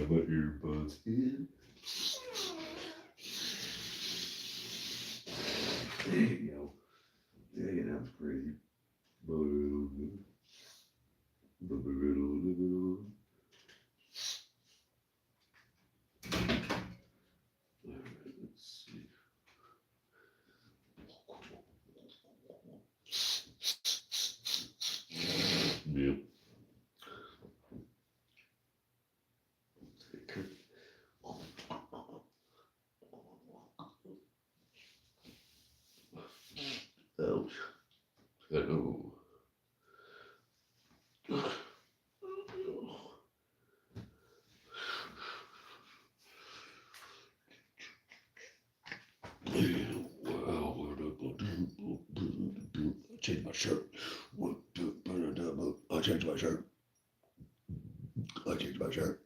got my earbuds in. There you go. Dang it, that was crazy. Let's see. Yep. Ouch. Oh. Wow. I changed my shirt. I changed my shirt. I changed my shirt.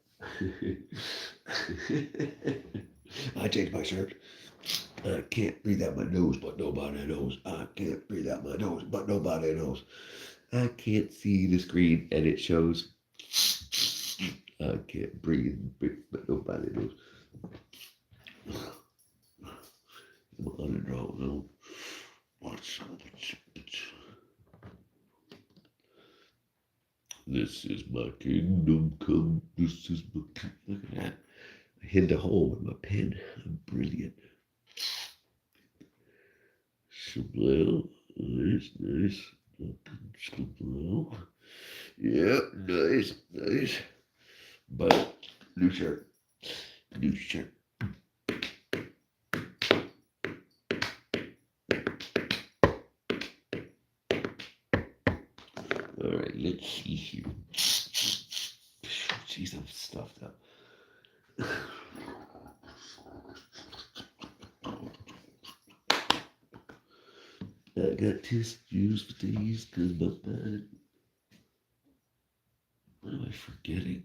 I changed my shirt. I can't breathe out my nose, but nobody knows. I can't breathe out my nose, but nobody knows. I can't see the screen, and it shows. I can't breathe, but nobody knows. I'm on it wrong now. This is my kingdom come. This is my kingdom. Look at that. I hid the hole with my pen. I'm brilliant. Subliminal. Nice. Subliminal. Yeah, nice. But new shirt. All right, let's see here. Jeez, I'm stuffed up. I got tissues for these because my bad. What am I forgetting?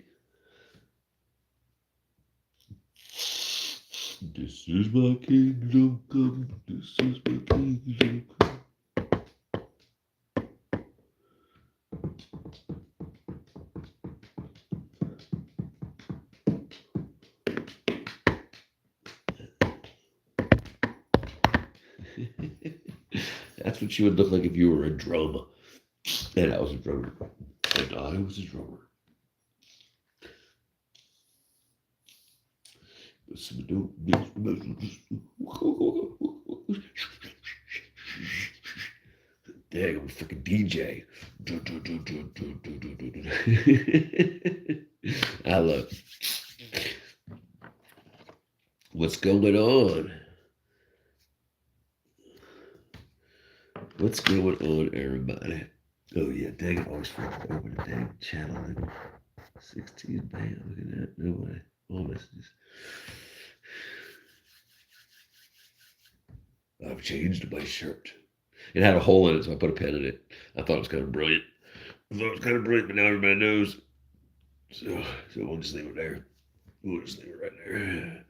This is my kingdom come. This is my kingdom come. That's what you would look like if you were a drummer. And I was a drummer. And I was a drummer. Dang, I'm a freaking DJ. I love it. What's going on? What's going on, everybody? Oh, yeah, dang it. I always forget to open the dang channel. 16, bam, look at that. Nobody. All messages. I've changed my shirt. It had a hole in it, so I put a pen in it. I thought it was kind of brilliant. But now everybody knows. So we'll just leave it there. We'll just leave it right there.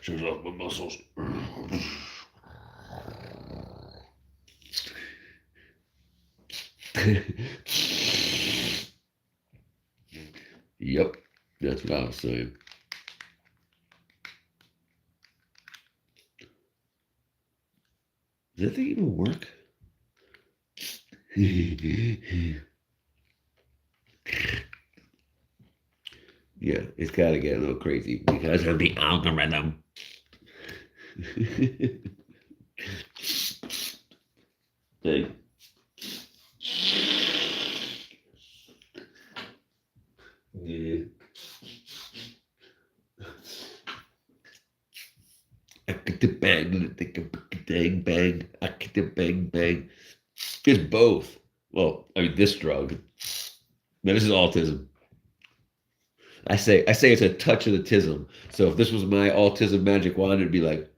Shows off my muscles. Yep, that's what I was saying. Does that thing even work? Yeah, it's got to get a little crazy because of the algorithm. Hey. Yeah. I get the bang, bang. I get the bang. It's both. Well, I mean, this drug. Now, this is autism. I say it's a touch of the tism. So if this was my autism magic wand, it'd be like.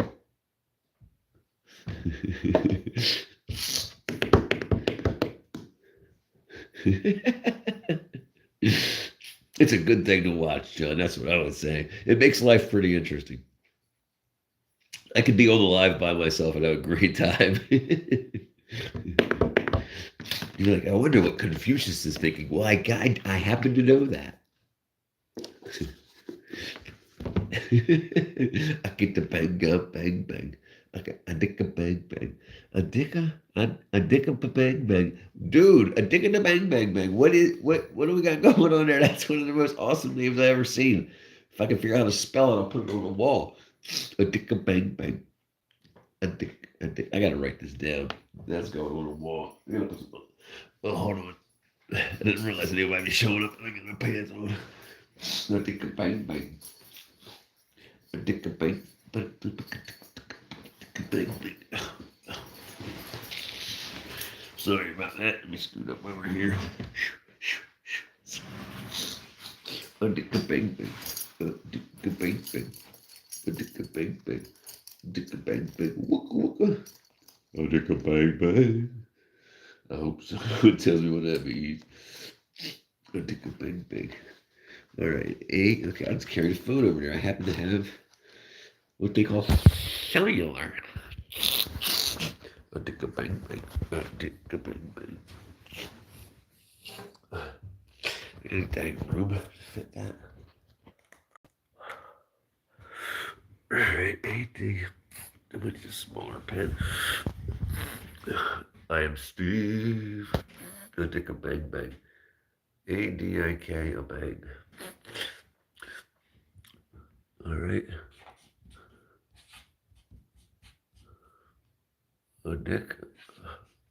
It's a good thing to watch, John. That's what I would say. It makes life pretty interesting. I could be on the live by myself and have a great time. You're like, I wonder what Confucius is thinking. Well, I happen to know that. I get the bang up, bang bang. A dick a bang bang. A dick a bang bang. Dude, a dick and a bang bang bang. What do we got going on there? That's one of the most awesome names I've ever seen. If I can figure out how to spell it, I'll put it on the wall. A dick a bang bang. A dick. I gotta write this down. That's going on the wall. Oh, hold on. I didn't realize anybody was showing up. I got my pants on. A dick a bang bang. A dick a bang. Sorry about that. Let me scoot up over here. A dick a bang bang. A dick a bang bang. A dick a bang bang. Dick a bang bang. Wooka wooka. A dick a bang bang. I hope someone tells me what that means. A dick a bang bang. All right. Okay, I'll just carry the phone over there. I happen to have what they call cellular. A dick a bang bang. A dick a bang bang. Any dang room to fit that. Alright, anything. I'm gonna get a smaller pen. I am Steve. A dick a bang bang. ADIK a bang. Alright. A dick.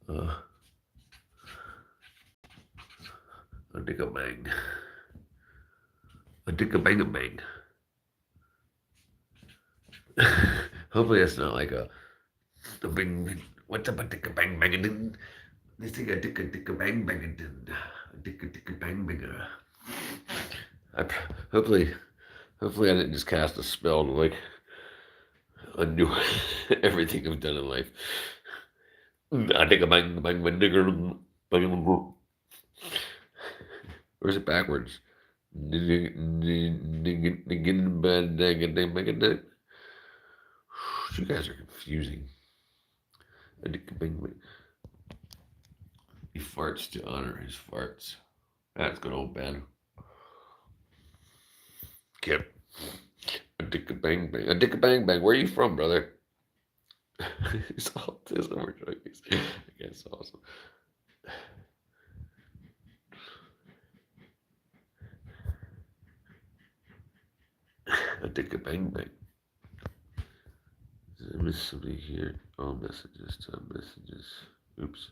A dick a bang. A dick a bang a bang. Hopefully that's not like a bing. What's up a dick a bang bang and they think a dick a bang bang and a dick a bang bang. Hopefully I didn't just cast a spell to like undo everything I've done in life. I dick a bang bang bang digger bang. Or is it backwards? You guys are confusing. He farts to honor his farts. That's good old Ben. Kip. A dick a bang bang. A dick a bang bang. Where are you from, brother? It's autism or druggies. I guess awesome. A dick a bang bang. Did I miss something here? Oh, messages, time messages. Oops.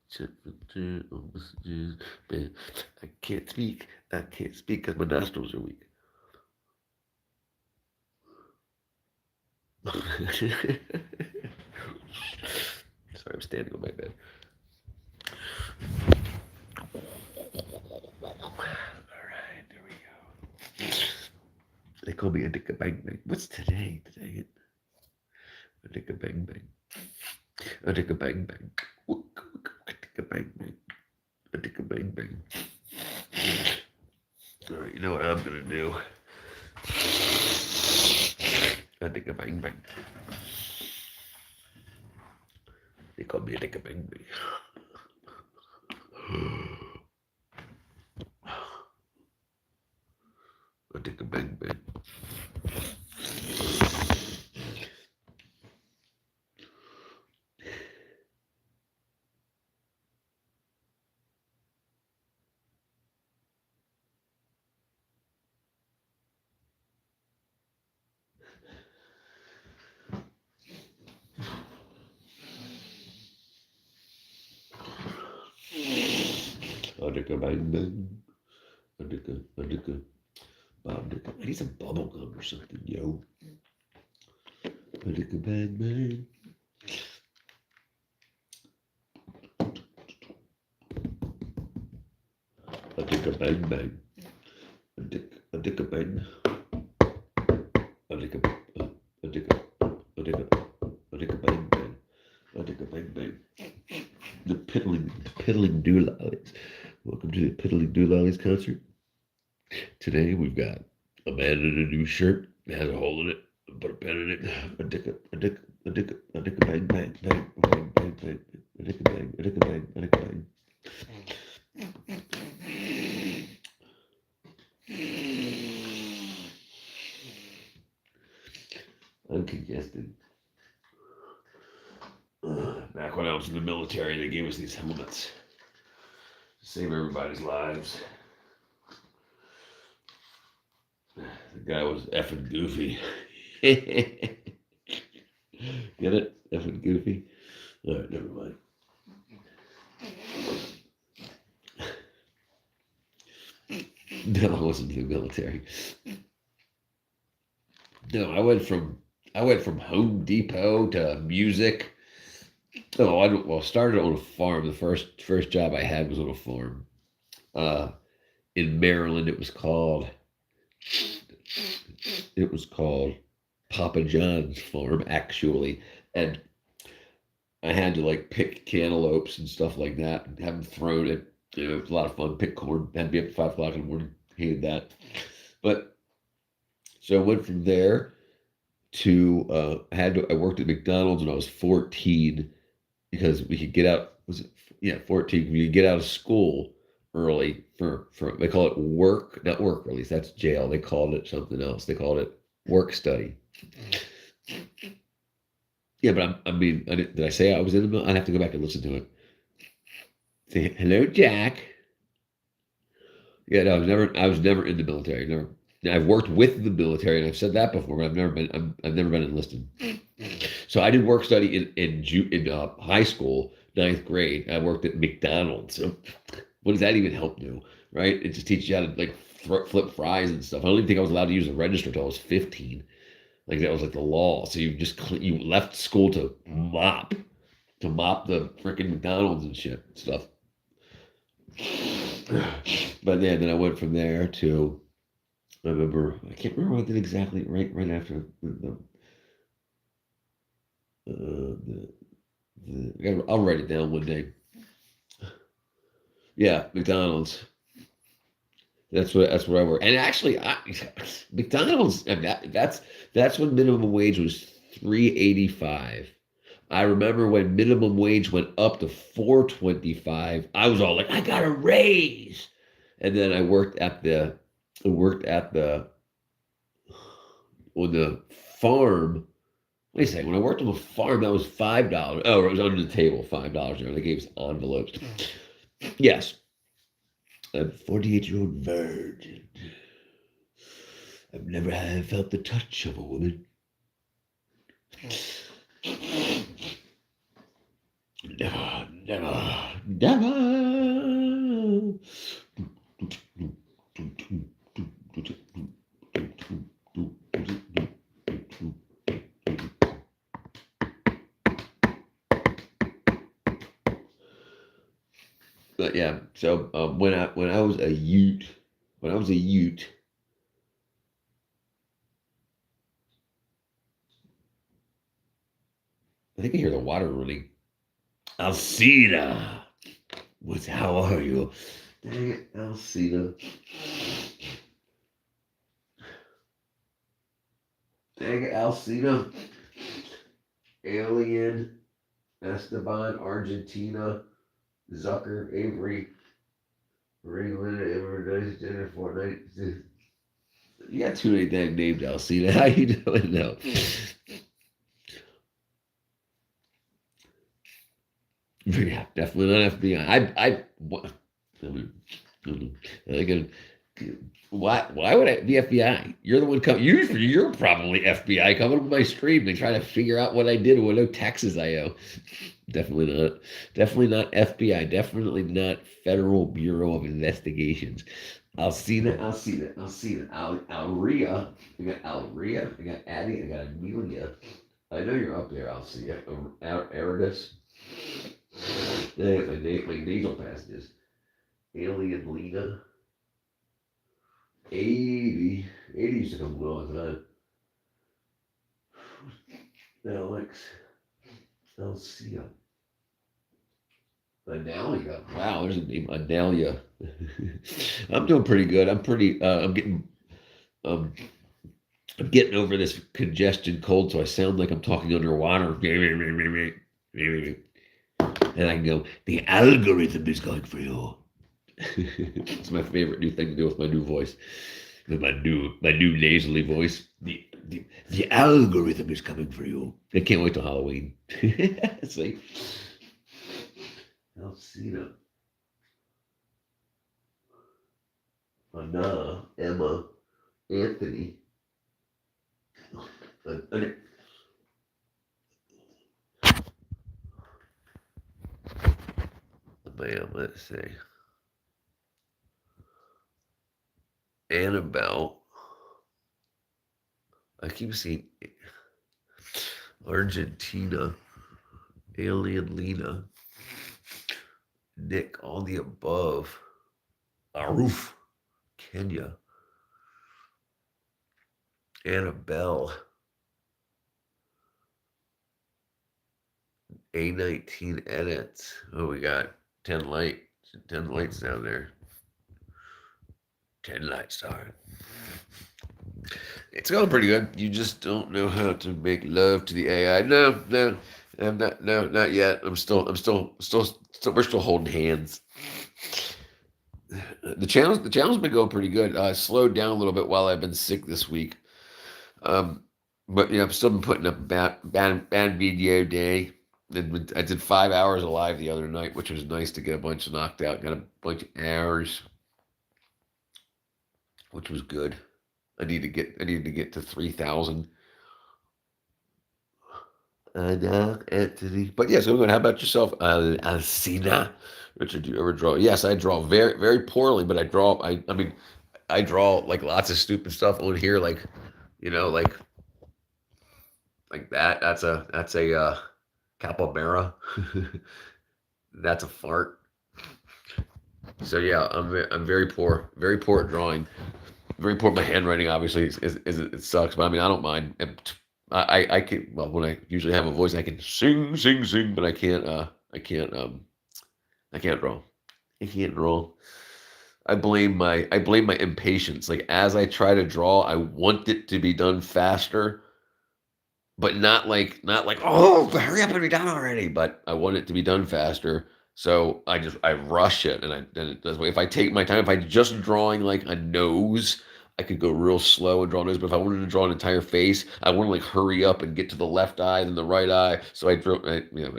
Check filter, oh, messages. Man, I can't speak. I can't speak because my nostrils are weak. Sorry, I'm standing on my bed. Alright, there we go. They call me a dick a bang bang. What's today? Today? A dick a bang bang. A dick a bang bang. A dick a bang bang. A dick a bang bang. Alright, you know what I'm gonna do? A dick a bang bang. They call me a dick a bang bang. A dick a bang bang. A dick a bang bang. A dick a Bob dick. I need some bubble gum or something, yo. A dick a bang bang. A dick a bang bang. A dick a bang. A dick a bang bang. A dick a bang bang. The piddling doolollies. Welcome to the piddling doolollies concert. Today we've got a man in a new shirt. It has a hole in it. Put a pen in it. A dick a bang bang bang bang bang bang. A dick a bang bang. Uncongested. Back when I was in the military, they gave us these helmets to save everybody's lives. The guy was effing goofy. Get it? Effing goofy? All right, never mind. No, I wasn't in the military. No, I went from Home Depot to music. Oh, I started on a farm. The first job I had was on a farm. In Maryland, it was called Papa John's Farm, actually, and I had to like pick cantaloupes and stuff like that, and have them thrown. It was a lot of fun. Pick corn. Had to be up at 5 o'clock in the morning. Hated that, but so I went from there to I worked at McDonald's when I was 14 because we could get out. Was it 14? We could get out of school early for they call it work, not work release. That's jail. They called it something else. They called it work study. Yeah, but did I say I was in the middle? I'd have to go back and listen to it. Say hello, Jack. Yeah, no, I was never in the military. Never. I've worked with the military, and I've said that before, but I've never been enlisted. So I did work study in high school, ninth grade. I worked at McDonald's. So what does that even help do, right? It just teaches you how to like flip fries and stuff. I don't even think I was allowed to use a register until I was 15. Like that was like the law. So you left school to mop the freaking McDonald's and shit stuff. But then I went from there to. I can't remember what I did exactly right after I'll write it down one day. Yeah, McDonald's. That's where I work. And actually, McDonald's. That's when minimum wage was $3.85. I remember when minimum wage went up to $4.25. I was all like, I got a raise. And then I worked on the farm. Wait a second. When I worked on the farm, that was $5. Oh, it was under the table, $5 there. They gave us envelopes. Yes. I'm a 48-year-old virgin. I've never felt the touch of a woman. Never. But yeah, so when I was a Ute, I think I hear the water running. Alcina, how are you? Dang it, Alcina. Dang it, Alcina. Alien, Esteban, Argentina, Zucker, Avery, Ringland, Evernice, Dinner, Fortnite. You got too many dang names, Alcina. How you doing now? Yeah, definitely not FBI. Why would I be FBI? You're the one coming. You're probably FBI coming up my stream and trying to figure out what I did or what taxes I owe. Definitely not. Definitely not FBI. Definitely not Federal Bureau of Investigations. Alcina. Alria. I got Alria. I got Addie. I got Amelia. I know you're up there, Alcina. Aridus. My nasal passages. Alien Lena. 80 used to come all the time. Alex. Alcia. Analia. Wow, there's a name. Analia. I'm doing pretty good. I'm getting over this congestion cold, so I sound like I'm talking underwater. And I can go, the algorithm is going for you. It's my favorite new thing to do with my new voice. With my new nasally voice. The the algorithm is coming for you. I can't wait till Halloween. It's like Alcina, Anna, Emma, Anthony. Bam, let's see. Annabelle. I keep seeing Argentina, Alien Lena, Nick, all the above. Aruf, Kenya, Annabelle, A19 edits. Oh, we got 10 lights down there. 10 lights are. It's going pretty good. You just don't know how to make love to the AI. No, I'm not. No, not yet. We're still holding hands. The channel's been going pretty good. I slowed down a little bit while I've been sick this week. But I've still been putting up bad video day. And I did 5 hours alive the other night, which was nice to get a bunch knocked out. Got a bunch of hours, which was good. I needed to get to 3,000. Anthony. But yes, I'm going. How about yourself, Alcina? Richard, do you ever draw? Yes, I draw very, very poorly, but I draw. I mean, I draw like lots of stupid stuff on here, like like that. That's a capybara. That's a fart. So yeah, I'm very poor at drawing. Very poor at my handwriting. Obviously, it sucks, but I mean, I don't mind. I can, well, when I usually have a voice, I can sing, but I can't I can't I can't draw. I can't draw. I blame my impatience. Like as I try to draw, I want it to be done faster, but not like, oh, hurry up and be done already. But I want it to be done faster. So I rush it, and it does. If I take my time, if I just drawing like a nose, I could go real slow and draw a nose. But if I wanted to draw an entire face, I want to like hurry up and get to the left eye, then the right eye. So I do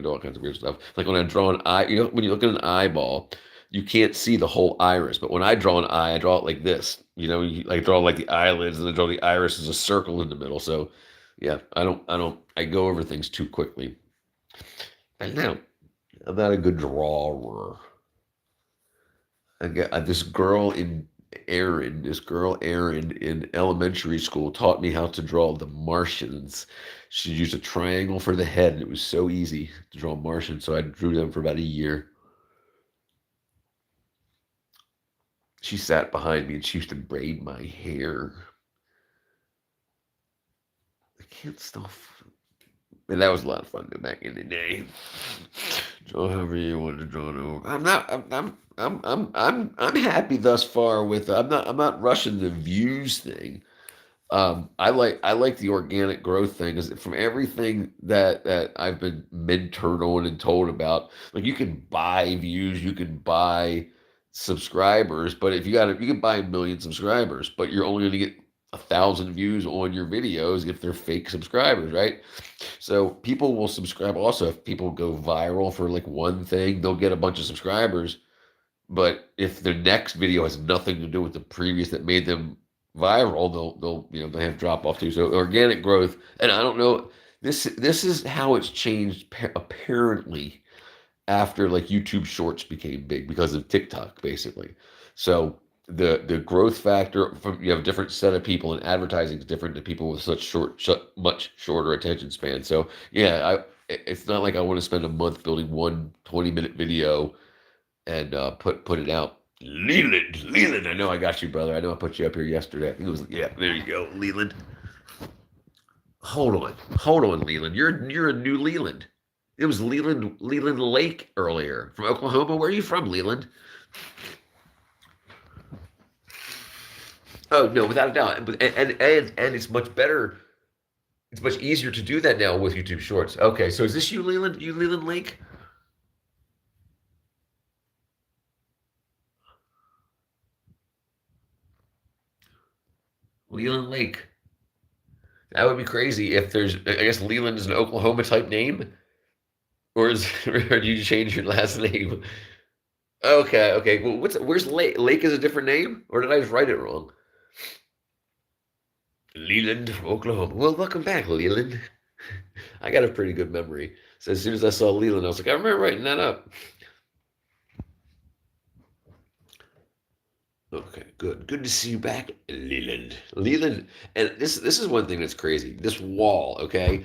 all kinds of weird stuff. Like when I draw an eye, when you look at an eyeball, you can't see the whole iris. But when I draw an eye, I draw it like this. I draw like the eyelids, and I draw the iris as a circle in the middle. So yeah, I go over things too quickly. And now, I'm not a good drawer. I got this girl Erin in elementary school taught me how to draw the Martians. She used a triangle for the head, and it was so easy to draw Martians. So I drew them for about a year. She sat behind me, and she used to braid my hair. I can't stop. And that was a lot of fun back in the day. Draw however you want to draw it over. I'm happy thus far with. I'm not rushing the views thing. I like the organic growth thing. Is from everything that I've been mentored on and told about. Like you can buy views, you can buy subscribers, but if you can buy 1 million subscribers, but you're only going to get 1,000 views on your videos if they're fake subscribers, right? So people will subscribe. Also, if people go viral for like one thing, they'll get a bunch of subscribers. But if their next video has nothing to do with the previous that made them viral, they have drop off too. So organic growth, and I don't know. This is how it's changed apparently after like YouTube Shorts became big because of TikTok, basically. So the growth factor from you have a different set of people, and advertising is different to people with much shorter attention span. So yeah, it's not like I want to spend a month building one 20-minute video and put it out. Leland, I know I got you, brother. I know I put you up here yesterday. I think it was, yeah, there you go, Leland. Hold on, Leland. You're a new Leland. It was Leland Lake earlier from Oklahoma. Where are you from, Leland? Oh no, without a doubt. And it's much better. It's much easier to do that now with YouTube Shorts. Okay, so is this you, Leland? You, Leland Lake? Leland Lake. That would be crazy if there's. I guess Leland is an Oklahoma type name, or is or do you change your last name? Okay, okay. Well, where's Lake? Lake is a different name, or did I just write it wrong? Leland, Oklahoma. Well, welcome back, Leland. I got a pretty good memory. So as soon as I saw Leland, I was like, I remember writing that up. Okay, good. Good to see you back, Leland. Leland, and this is one thing that's crazy. This wall, okay?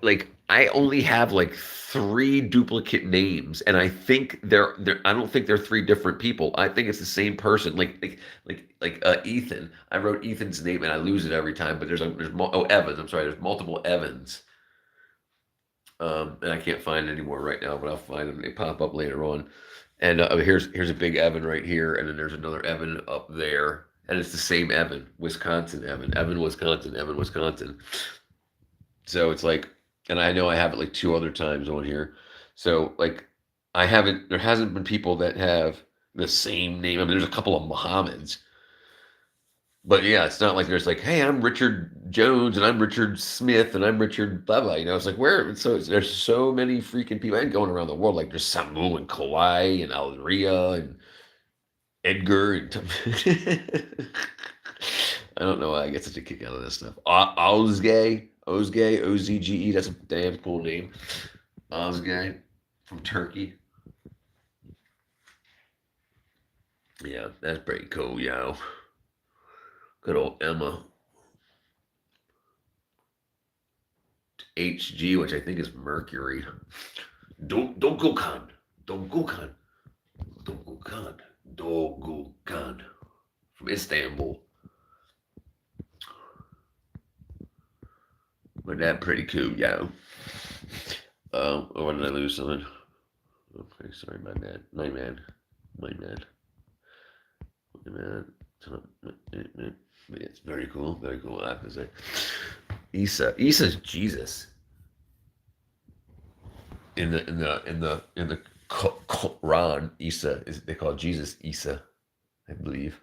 Like I only have like three duplicate names, and I think they're I don't think they're three different people. I think it's the same person. Like Ethan. I wrote Ethan's name and I lose it every time, but oh, Evans. I'm sorry, there's multiple Evans. And I can't find it anymore right now, but I'll find them. They pop up later on. And here's a big Evan right here, and then there's another Evan up there, and it's the same Evan, Wisconsin Evan, Evan Wisconsin, Evan Wisconsin. So it's like, and I know I have it like two other times on here. So like, I haven't. There hasn't been people that have the same name. I mean, there's a couple of Mohammeds, but yeah, it's not like there's like, hey, I'm Richard Jones and I'm Richard Smith and I'm Richard blah blah. It's like where there's so many freaking people and going around the world. Like there's Samu and Kawhi and Alria and Edgar and I don't know why I get such a kick out of this stuff. Ozge, Ozge. That's a damn cool name. Ozge from Turkey. Yeah, that's pretty cool, yo. Good old Emma. HG, which I think is Mercury. Dogokan. Dogokan. Dogokan. Dogokan. From Istanbul. But that pretty cool, yo. Or did I lose something? Okay, sorry, my bad. My man. My man. My man. It's very cool. Very cool, I have to say. Issa's Jesus. In the Quran, Isa is they call Jesus Isa, I believe.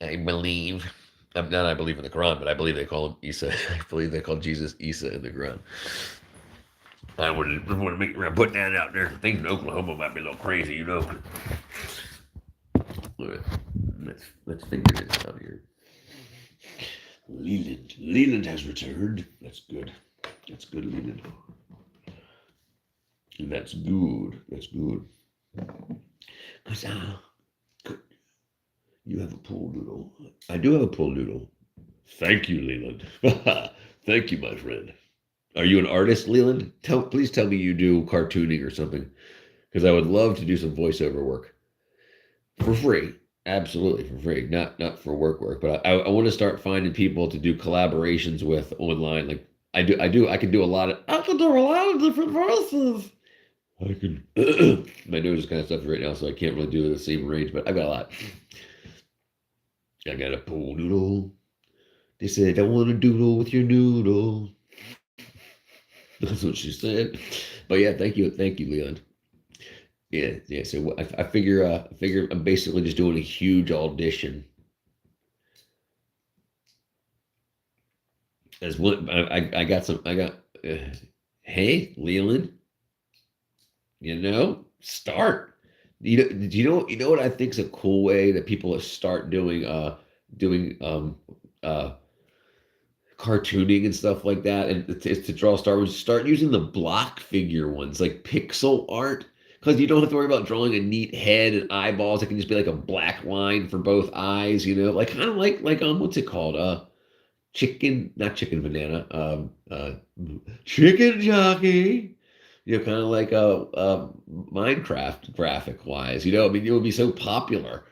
I believe. Not I believe in the Quran, but I believe they call him Isa. I believe they call Jesus Isa in the Quran. I wouldn't want to make put that out there. Things in Oklahoma might be a little crazy, you know. Let's figure this out here. Leland has returned. That's good. That's good, Leland. That's good. That's good. Cause you have a pool noodle. I do have a pool noodle. Thank you, Leland. Thank you, my friend. Are you an artist, Leland? Please tell me you do cartooning or something, because I would love to do some voiceover work for free. Absolutely for free, not for work. But I want to start finding people to do collaborations with online. Like I can do a lot of. I can do a lot of different voices. I can. My nose is kind of stuffy right now, so I can't really do the same range. But I've got a lot. I got a pool noodle. They said I want to doodle with your noodle. That's what she said. But yeah, thank you, Leland. Yeah. So I figure I'm basically just doing a huge audition. As one, I got some. I got. Hey, Leland. Start. You know what I think is a cool way that people start doing cartooning and stuff like that, and it's to draw Star Wars. Start using the block figure ones, like pixel art, because you don't have to worry about drawing a neat head and eyeballs. It can just be like a black line for both eyes. Like kind of like what's it called? Chicken, not chicken banana. Chicken jockey. Kind of like Minecraft graphic wise. I mean, it would be so popular.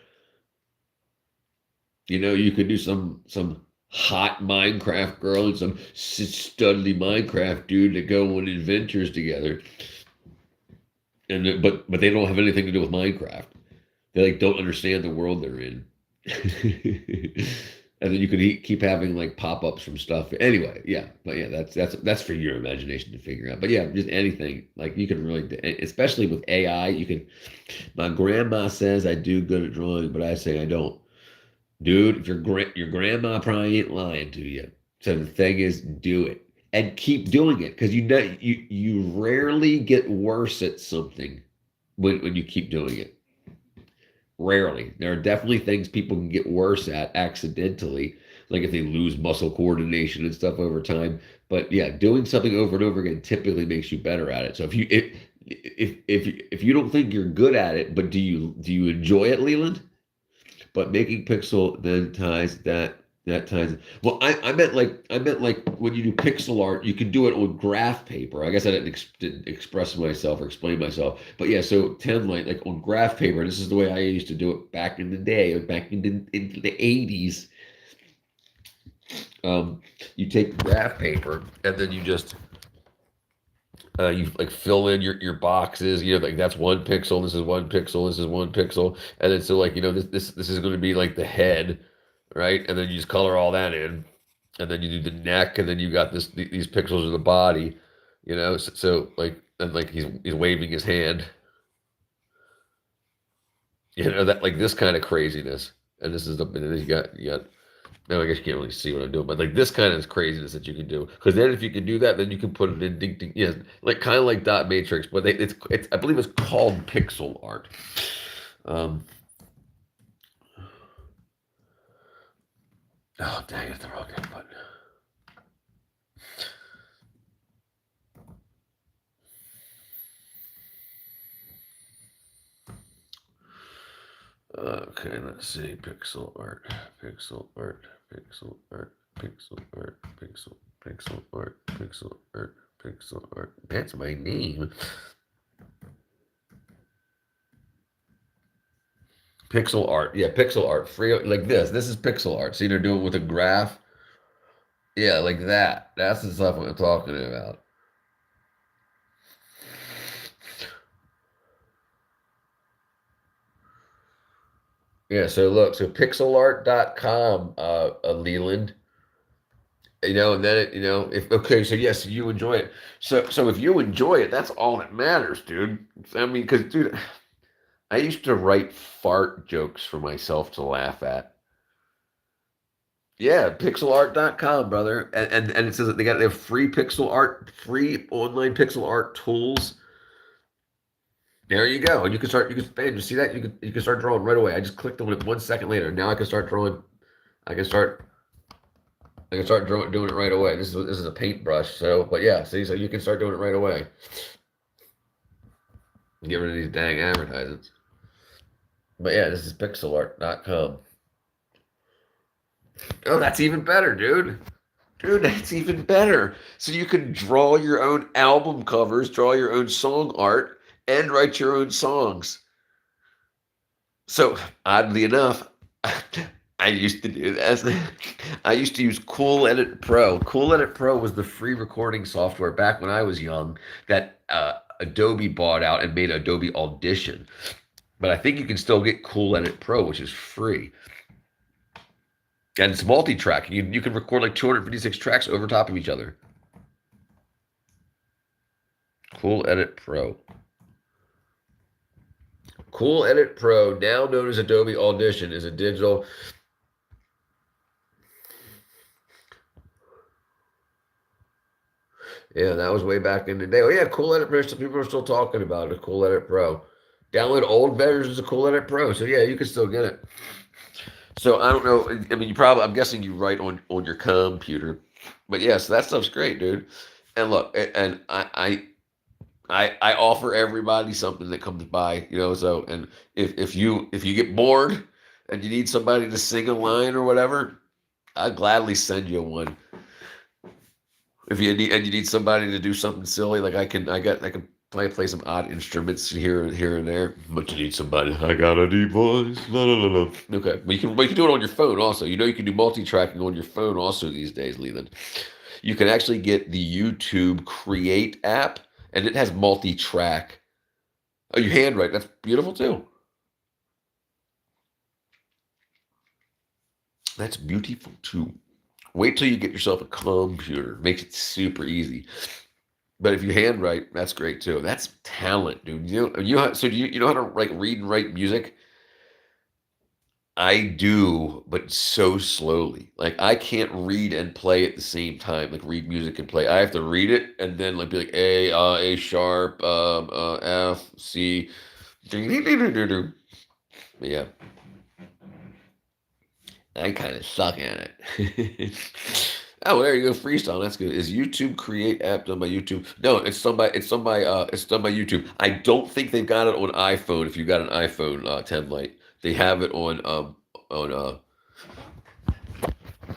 You could do some hot Minecraft girl and some studly Minecraft dude that go on adventures together. And but they don't have anything to do with Minecraft. They like don't understand the world they're in. And then you could keep having like pop-ups from stuff. Anyway, yeah, but yeah, that's for your imagination to figure out. But yeah, just anything like you can really, especially with AI, you can. My grandma says I do good at drawing, but I say I don't. Dude, if your grandma probably ain't lying to you. So the thing is, do it and keep doing it because you rarely get worse at something when you keep doing it. Rarely. There are definitely things people can get worse at accidentally, like if they lose muscle coordination and stuff over time. But yeah, doing something over and over again typically makes you better at it. So if you don't think you're good at it, but do you enjoy it, Leland? But making pixel then ties that ties. Well, I meant like when you do pixel art, you can do it on graph paper. I guess I didn't express myself or explain myself. But yeah, so 10 like on graph paper. This is the way I used to do it back in the day, back in the 80s. You take graph paper and then you like fill in your boxes, like that's 1 pixel, this is 1 pixel, this is 1 pixel, and then so like this is going to be like the head, right? And then you just color all that in, and then you do the neck, and then you got these pixels of the body, so like and like he's waving his hand, that like this kind of craziness, and this is and then you got. No, I guess you can't really see what I'm doing, but like this kind of craziness that you can do. Because then if you can do that, then you can put it in ding ding. Yeah, like kind of like dot matrix, but it's I believe it's called pixel art. Um, oh dang it, the wrong button. Okay, let's see. Pixel art, pixel art, pixel art, pixel art, pixel art, pixel art, pixel art. That's my name. Pixel art. Yeah, pixel art. Free like this. This is pixel art. See, they're doing it with a graph. Yeah, like that. That's the stuff I'm talking about. Yeah, so look, so pixelart.com, Leland, and then if okay, so yes, you enjoy it. So if you enjoy it, that's all that matters, dude. I mean, because dude, I used to write fart jokes for myself to laugh at. Yeah, pixelart.com, brother. And it says that they have free online pixel art tools. There you go. And bam, you see that? You can start drawing right away. I just clicked on it 1 second later. Now I can start drawing. I can start doing it right away. This is a paintbrush. So, but yeah, see, so you can start doing it right away. Get rid of these dang advertisements. But yeah, this is pixelart.com. Oh, that's even better, dude. Dude, that's even better. So you can draw your own album covers, draw your own song art, and write your own songs. So, oddly enough, I used to do this. I used to use Cool Edit Pro. Cool Edit Pro was the free recording software back when I was young that Adobe bought out and made Adobe Audition. But I think you can still get Cool Edit Pro, which is free. And it's multi-track. You can record like 256 tracks over top of each other. Cool Edit Pro. Cool Edit Pro, now known as Adobe Audition, is a digital. Yeah, that was way back in the day. Oh yeah, Cool Edit Pro. Some people are still talking about it. Cool Edit Pro. Download old versions of Cool Edit Pro. So yeah, you can still get it. So I don't know. I mean, I'm guessing you write on your computer, but yeah, so that stuff's great, dude. And look, and I offer everybody something that comes by, So and if you get bored and you need somebody to sing a line or whatever, I'd gladly send you one. If you need somebody to do something silly, like I can play some odd instruments here and there. But you need somebody. I got a deep voice. No. Okay, but you can do it on your phone also. You can do multi-tracking on your phone also these days, Leland. You can actually get the YouTube Create app, and it has multi-track. Oh, you handwrite. That's beautiful too. That's beautiful too. Wait till you get yourself a computer. Makes it super easy. But if you handwrite, that's great too. That's talent, dude. So do you know how to read and write music? I do, but so slowly. Like I can't read and play at the same time. Like read music and play. I have to read it and then like be like A sharp, F, C. But yeah, I kind of suck at it. Oh, there you go, freestyle. That's good. Is YouTube Create app done by YouTube? No, it's done by YouTube. I don't think they've got it on iPhone. If you got an iPhone 10 Lite, they have it on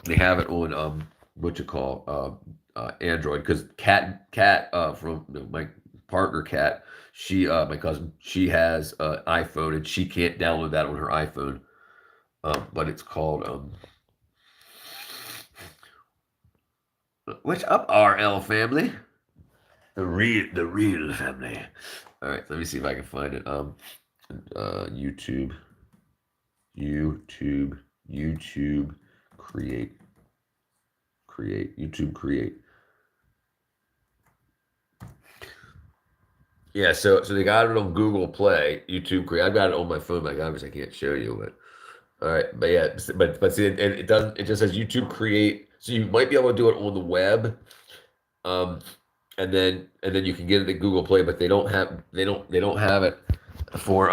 they have it on what you call Android because Cat from my partner Cat, she my cousin, she has iPhone and she can't download that on her iPhone. But it's called what's up, RL family? The real family. All right, let me see if I can find it. YouTube, YouTube, YouTube, YouTube create. Yeah, so they got it on Google Play, YouTube create. I've got it on my phone, but obviously I can't show you. But all right, but yeah, but see, it doesn't. It just says YouTube create. So you might be able to do it on the web, um, and then you can get it at Google Play, but they don't have it for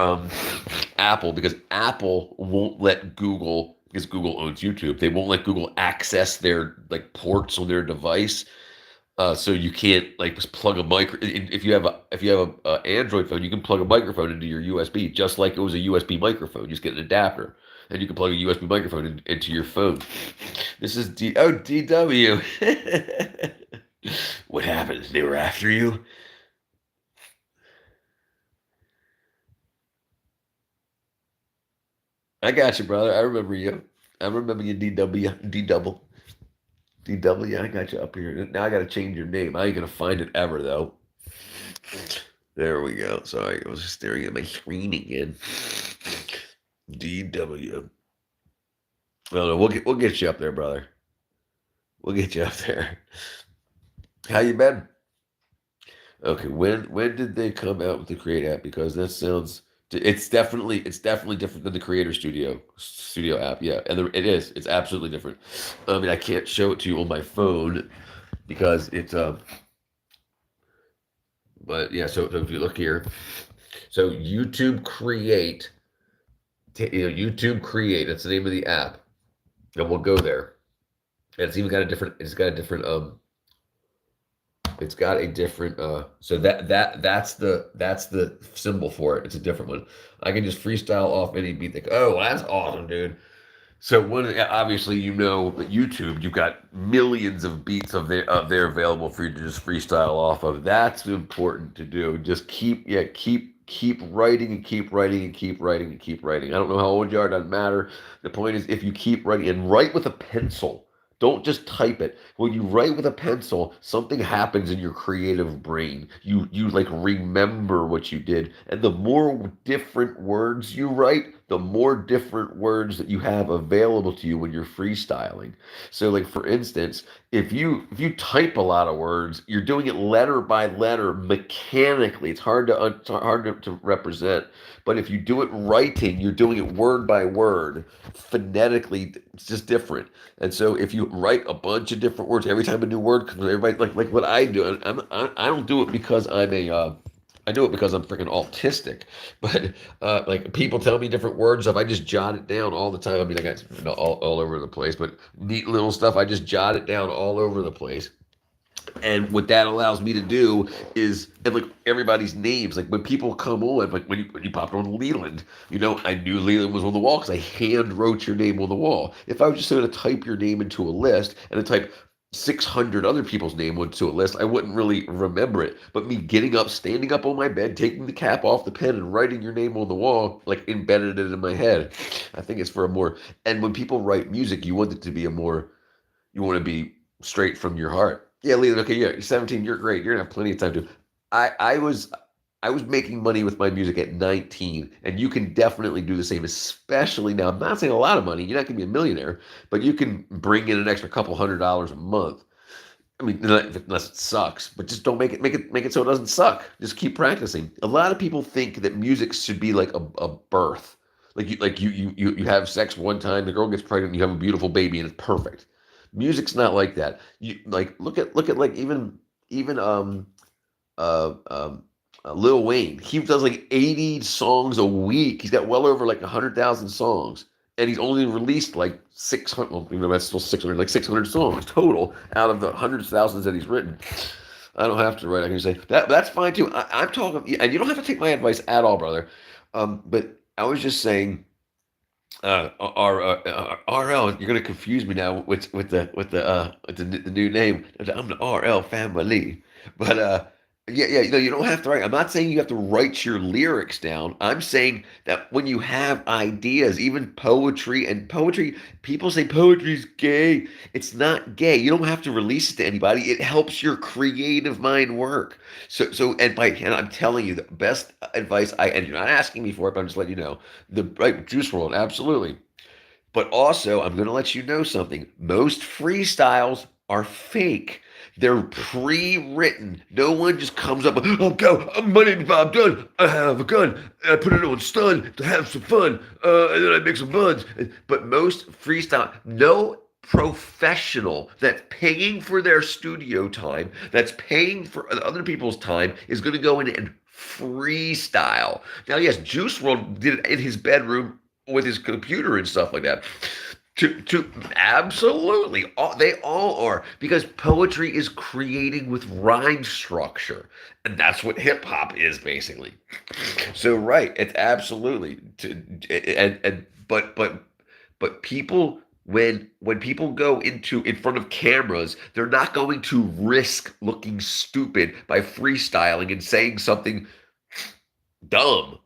Apple because Apple won't let Google because Google owns YouTube. They won't let Google access their like ports on their device. So you can't like just plug a micro. If you have a Android phone, you can plug a microphone into your USB, just like it was a USB microphone. You just get an adapter, and you can plug a USB microphone into your phone. This is DW. What happened? They were after you. I got you, brother. I remember you. I remember you, DW, D double, DW. I got you up here. Now I got to change your name. I ain't gonna find it ever though. There we go. Sorry, I was just staring at my screen again. DW. No, we'll get you up there, brother. We'll get you up there. How you been? Okay, when did they come out with the Create app? Because that sounds it's definitely different than the Creator Studio app. Yeah, and it is. It's absolutely different. I mean, I can't show it to you on my phone because it's but yeah. So if you look here, so YouTube Create. That's the name of the app, and we'll go there. And it's even got a different. It's got a different so that's the symbol for it. It's a different one. I can just freestyle off any beat. Like, oh, that's awesome, dude. So obviously that YouTube, you've got millions of beats of there available for you to just freestyle off of. That's important to do. Just keep writing and keep writing and keep writing and keep writing. I don't know how old you are, doesn't matter. The point is if you keep writing and write with a pencil. Don't just type it. When you write with a pencil, something happens in your creative brain. You like remember what you did. And the more different words you write, the more different words that you have available to you when you're freestyling. So like for instance, if you type a lot of words, you're doing it letter by letter mechanically. It's hard to represent. But if you do it writing, you're doing it word by word, phonetically. It's just different. And so if you write a bunch of different words every time a new word comes, everybody like what I do. I don't do it because I do it because I'm freaking autistic. But like people tell me different word stuff, I just jot it down all the time. I mean, I got all over the place, but neat little stuff. I just jot it down all over the place. And what that allows me to do is, and like everybody's names, like when people come on, like when you popped on Leland, I knew Leland was on the wall because I hand wrote your name on the wall. If I was just going to type your name into a list and then type 600 other people's name into a list, I wouldn't really remember it. But me getting up, standing up on my bed, taking the cap off the pen and writing your name on the wall, like embedded it in my head. I think it's for a more, and when people write music, you want it to be you want to be straight from your heart. Yeah, Leland. Okay, yeah, you're 17. You're great. You're gonna have plenty of time to. I was making money with my music at 19, and you can definitely do the same. Especially now, I'm not saying a lot of money. You're not gonna be a millionaire, but you can bring in an extra couple $100s a month. I mean, unless it sucks, but just don't make it so it doesn't suck. Just keep practicing. A lot of people think that music should be like a birth. You have sex one time, the girl gets pregnant, you have a beautiful baby, and it's perfect. Music's not like that. You like look at like even Lil Wayne. He does like 80 songs a week. He's got well over like 100,000 songs, and he's only released like 600. Well, you know that's still 600, like 600 songs total out of the hundreds of thousands that he's written. I don't have to write. I can say that. That's fine too. I'm talking, and you don't have to take my advice at all, brother. But I was just saying, RL, you're gonna confuse me now with the new name. I'm the RL family, but yeah, you don't have to write. I'm not saying you have to write your lyrics down. I'm saying that when you have ideas, even poetry, people say poetry's gay. It's not gay. You don't have to release it to anybody. It helps your creative mind work. And I'm telling you the best advice and you're not asking me for it, but I'm just letting you know. The right Juice World, absolutely. But also, I'm going to let you know something. Most freestyles are fake. They're pre-written. No one just comes up with, "Oh, go, my name is Bob Dunn. I have a gun. I put it on stun to have some fun. And then I make some buns." But most freestyle, no professional that's paying for their studio time, that's paying for other people's time, is going to go in and freestyle. Now, yes, Juice World did it in his bedroom with his computer and stuff like that. To absolutely, they all are, because poetry is creating with rhyme structure, and that's what hip hop is basically. So right, it's absolutely and but people, when people go in front of cameras, they're not going to risk looking stupid by freestyling and saying something dumb,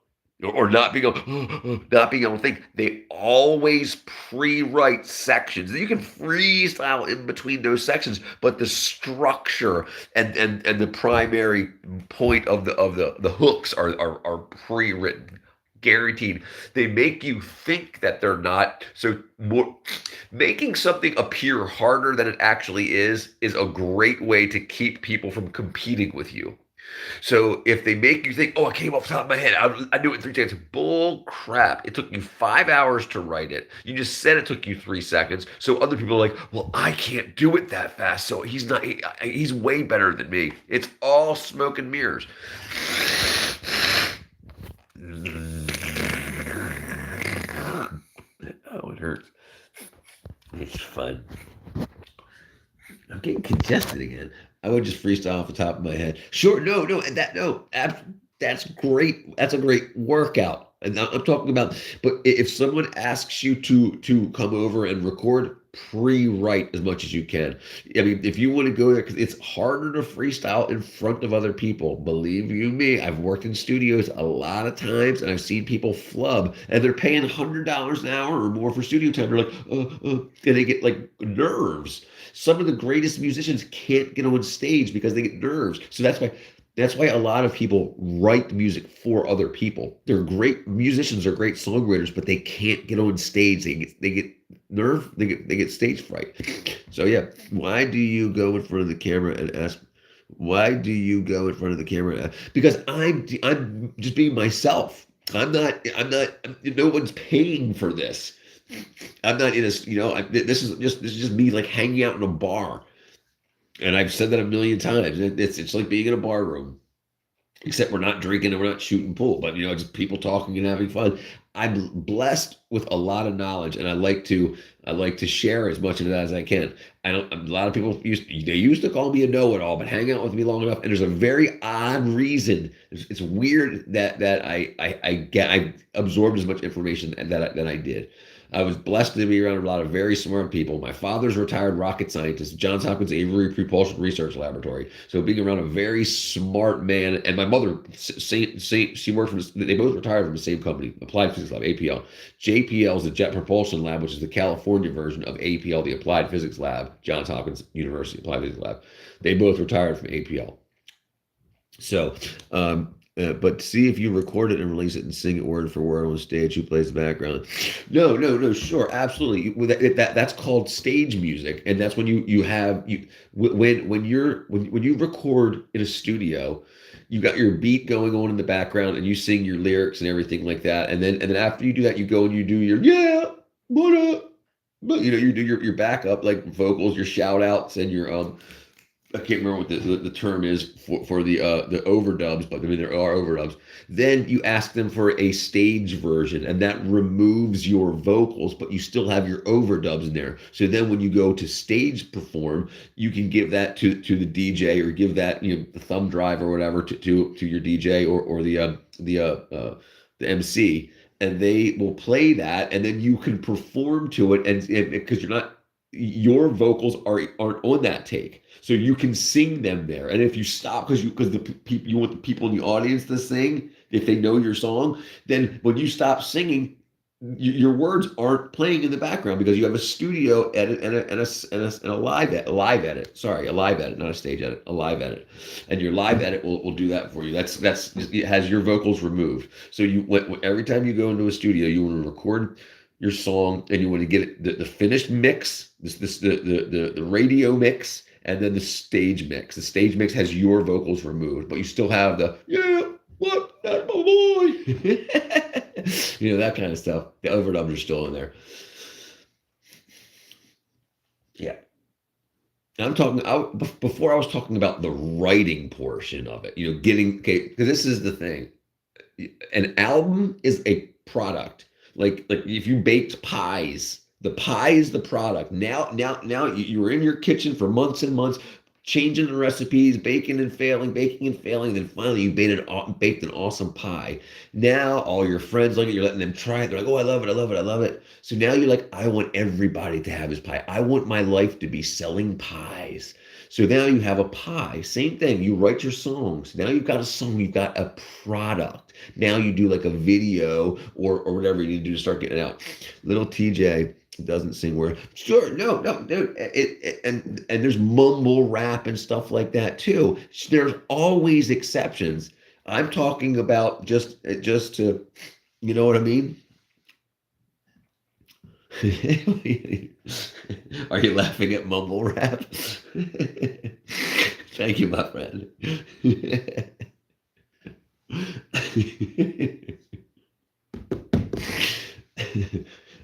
or not being able not being able to think. They always pre-write sections. You can freestyle in between those sections, but the structure and the primary point of the hooks are pre-written. Guaranteed. They make you think that they're not. So more, making something appear harder than it actually is a great way to keep people from competing with you. So if they make you think, "Oh, I came off the top of my head. I knew it in 3 seconds." Bull crap. It took you 5 hours to write it. You just said it took you 3 seconds. So other people are like, "Well, I can't do it that fast. So he's way better than me." It's all smoke and mirrors. Oh, it hurts. It's fun. I'm getting congested again. I would just freestyle off the top of my head. Sure, that's great. That's a great workout. And I'm talking about, but if someone asks you to come over and record, pre-write as much as you can. I mean, if you want to go there, because it's harder to freestyle in front of other people. Believe you me, I've worked in studios a lot of times, and I've seen people flub, and they're paying $100 an hour or more for studio time. They're like, and they get like nerves. Some of the greatest musicians can't get on stage because they get nerves. So that's why a lot of people write music for other people. They're great musicians, are great songwriters, but they can't get on stage. They get nerve, they get stage fright. So yeah, why do you go in front of the camera and ask? Why do you go in front of the camera? Because I'm just being myself. I'm not. No one's paying for this. I'm not in a. This is just me like hanging out in a bar. And I've said that a million times. It's like being in a bar room, except we're not drinking and we're not shooting pool, but just people talking and having fun. I'm blessed with a lot of knowledge, and I like to share as much of that as I can. I don't. A lot of people used to call me a know-it-all, but hang out with me long enough, and there's a very odd reason. It's weird that I absorbed as much information that I did. I was blessed to be around a lot of very smart people. My father's a retired rocket scientist, Johns Hopkins Avery Propulsion Research Laboratory. So being around a very smart man, and my mother, she worked they both retired from the same company, Applied Physics Lab, APL. JPL is the Jet Propulsion Lab, which is the California version of APL, the Applied Physics Lab, Johns Hopkins University Applied Physics Lab. They both retired from APL. So, but see if you record it and release it and sing it word for word on stage. Who plays the background? No. Sure, absolutely. That's called stage music, and that's when when you record in a studio. you got your beat going on in the background and you sing your lyrics and everything like that. And then after you do that, you go and you do your yeah, what up? But you do your backup like vocals, your shout outs and your I can't remember what the term is for the overdubs, but I mean there are overdubs. Then you ask them for a stage version, and that removes your vocals, but you still have your overdubs in there. So then when you go to stage perform, you can give that to the DJ or give that the thumb drive or whatever to your DJ or the MC, and they will play that, and then you can perform to it, and because your vocals aren't on that take, so you can sing them there. And if you stop because the people you want the people in the audience to sing, if they know your song, then when you stop singing, your words aren't playing in the background because you have a studio edit and a live edit. Sorry, a live edit, not a stage edit, a live edit. And your live edit will do that for you. That's it has your vocals removed. So every time you go into a studio, you want to record your song and you want to get it, the finished mix, the radio mix, and then the stage mix. The stage mix has your vocals removed, but you still have the what? That's my boy. That kind of stuff. The overdubs are still in there. Yeah. I'm talking before I was talking about the writing portion of it, okay, because this is the thing. An album is a product. Like if you baked pies, the pie is the product. Now you were in your kitchen for months and months, changing the recipes, baking and failing, then finally you baked an awesome pie. Now all your friends like it, you're letting them try it. They're like, oh, I love it, I love it, I love it. So now you're like, I want everybody to have his pie. I want my life to be selling pies. So now you have a pie. Same thing. You write your songs. Now you've got a song. You've got a product. Now you do like a video or whatever you need to do to start getting it out. Little TJ doesn't sing where sure no and there's mumble rap and stuff like that too. There's always exceptions. I'm talking about just to what I mean. Are you laughing at mumble rap? Thank you, my friend.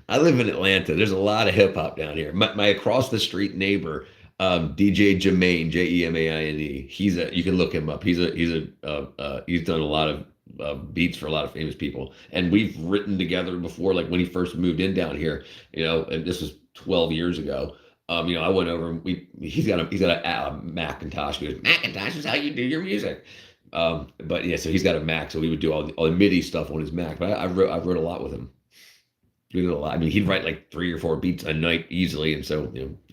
I live in Atlanta. There's a lot of hip hop down here. My across the street neighbor, DJ Jemaine, Jemaine. You can look him up. He's done a lot of beats for a lot of famous people, and we've written together before. Like when he first moved in down here, and this was 12 years ago. I went over and he's got a Macintosh. He goes, Macintosh is how you do your music. But yeah, so he's got a Mac, so we would do all the MIDI stuff on his Mac. But I wrote a lot with him. We did a lot. I mean, he'd write like 3 or 4 beats a night easily, and so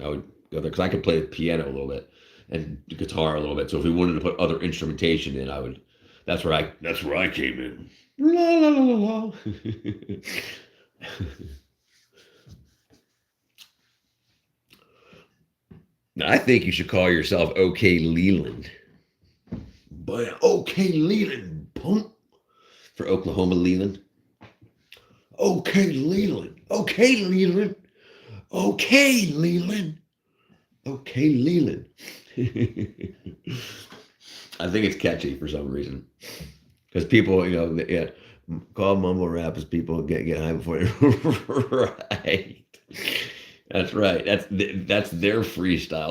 I would go there because I could play the piano a little bit and the guitar a little bit. So if we wanted to put other instrumentation in, I would. That's where I came in. La la la la la. Now, I think you should call yourself OK Leland. But OK Leland, pump for Oklahoma Leland. OK Leland, OK Leland, OK Leland, OK Leland. I think it's catchy for some reason because people, call mumble rap as people get high before they right. That's right. That's their freestyle.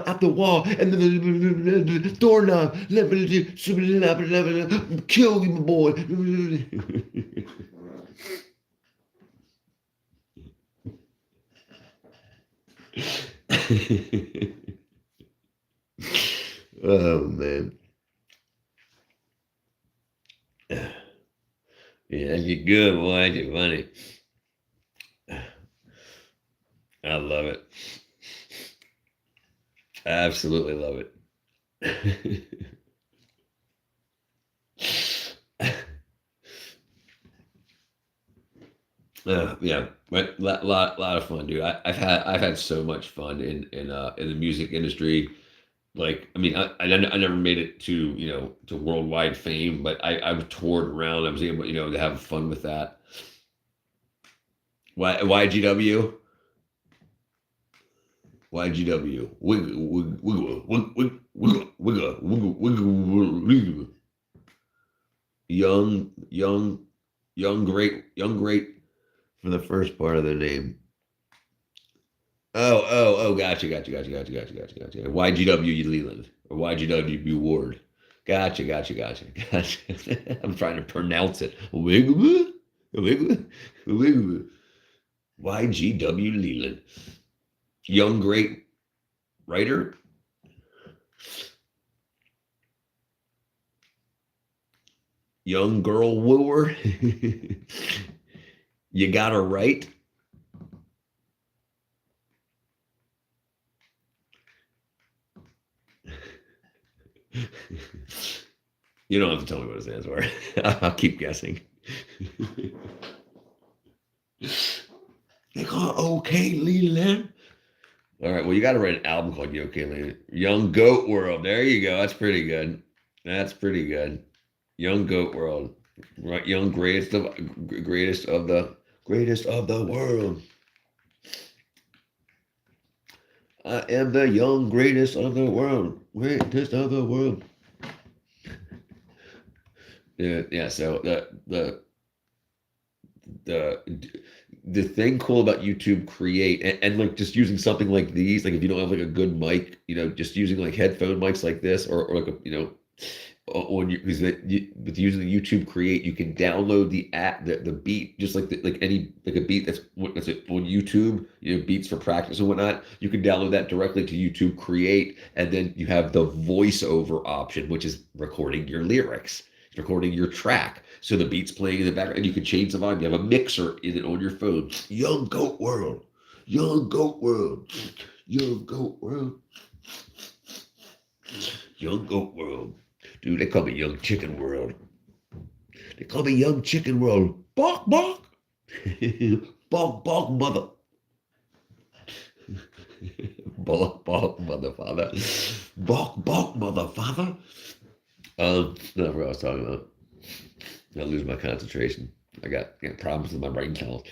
Out the wall and the doorknob. Kill you, my boy. Oh man. Yeah, you're good, boy. You're funny. I love it. I absolutely love it. Yeah, but lot of fun, dude. I've had so much fun in the music industry. Like, I mean, I never made it to worldwide fame, but I've toured around. I was able, to have fun with that. YGW? YGW. Wiggle, wiggle, wiggle, wiggle, wiggle, wiggle, wiggle, wiggle, wiggle. Young, young, young, great for the first part of the name. Oh, gotcha. YGW Leland or YGW Ward. Gotcha. I'm trying to pronounce it. Wiggle, wiggle, wiggle. YGW Leland. Young, great writer. Young girl wooer. You got her right. You don't have to tell me what it stands for. I'll keep guessing. They call it OK Leland. All right. Well, you got to write an album called OK Leland. Young Goat World. There you go. That's pretty good. That's pretty good. Young Goat World. Right. Young greatest of the world. I am the young greatest of the world. Greatest of the world. Yeah. So the thing cool about YouTube Create and like just using something like these, like if you don't have like a good mic, just using like headphone mics like this or like on you because with using the YouTube Create, you can download the app, the beat, just like any like a beat that's on YouTube, beats for practice and whatnot. You can download that directly to YouTube Create, and then you have the voiceover option, which is recording your lyrics, recording your track. So the beat's playing in the background, and you can change the volume. You have a mixer in it on your phone. Young Goat World, Young Goat World, Young Goat World, Young Goat World. Dude, they call me Young Chicken World. They call me Young Chicken World. Bark, bark. Bark, bark, mother. Bark, bark, mother, father. Bark, bark, mother, father. That's what I was talking about. I lose my concentration. I got problems with my brain cells.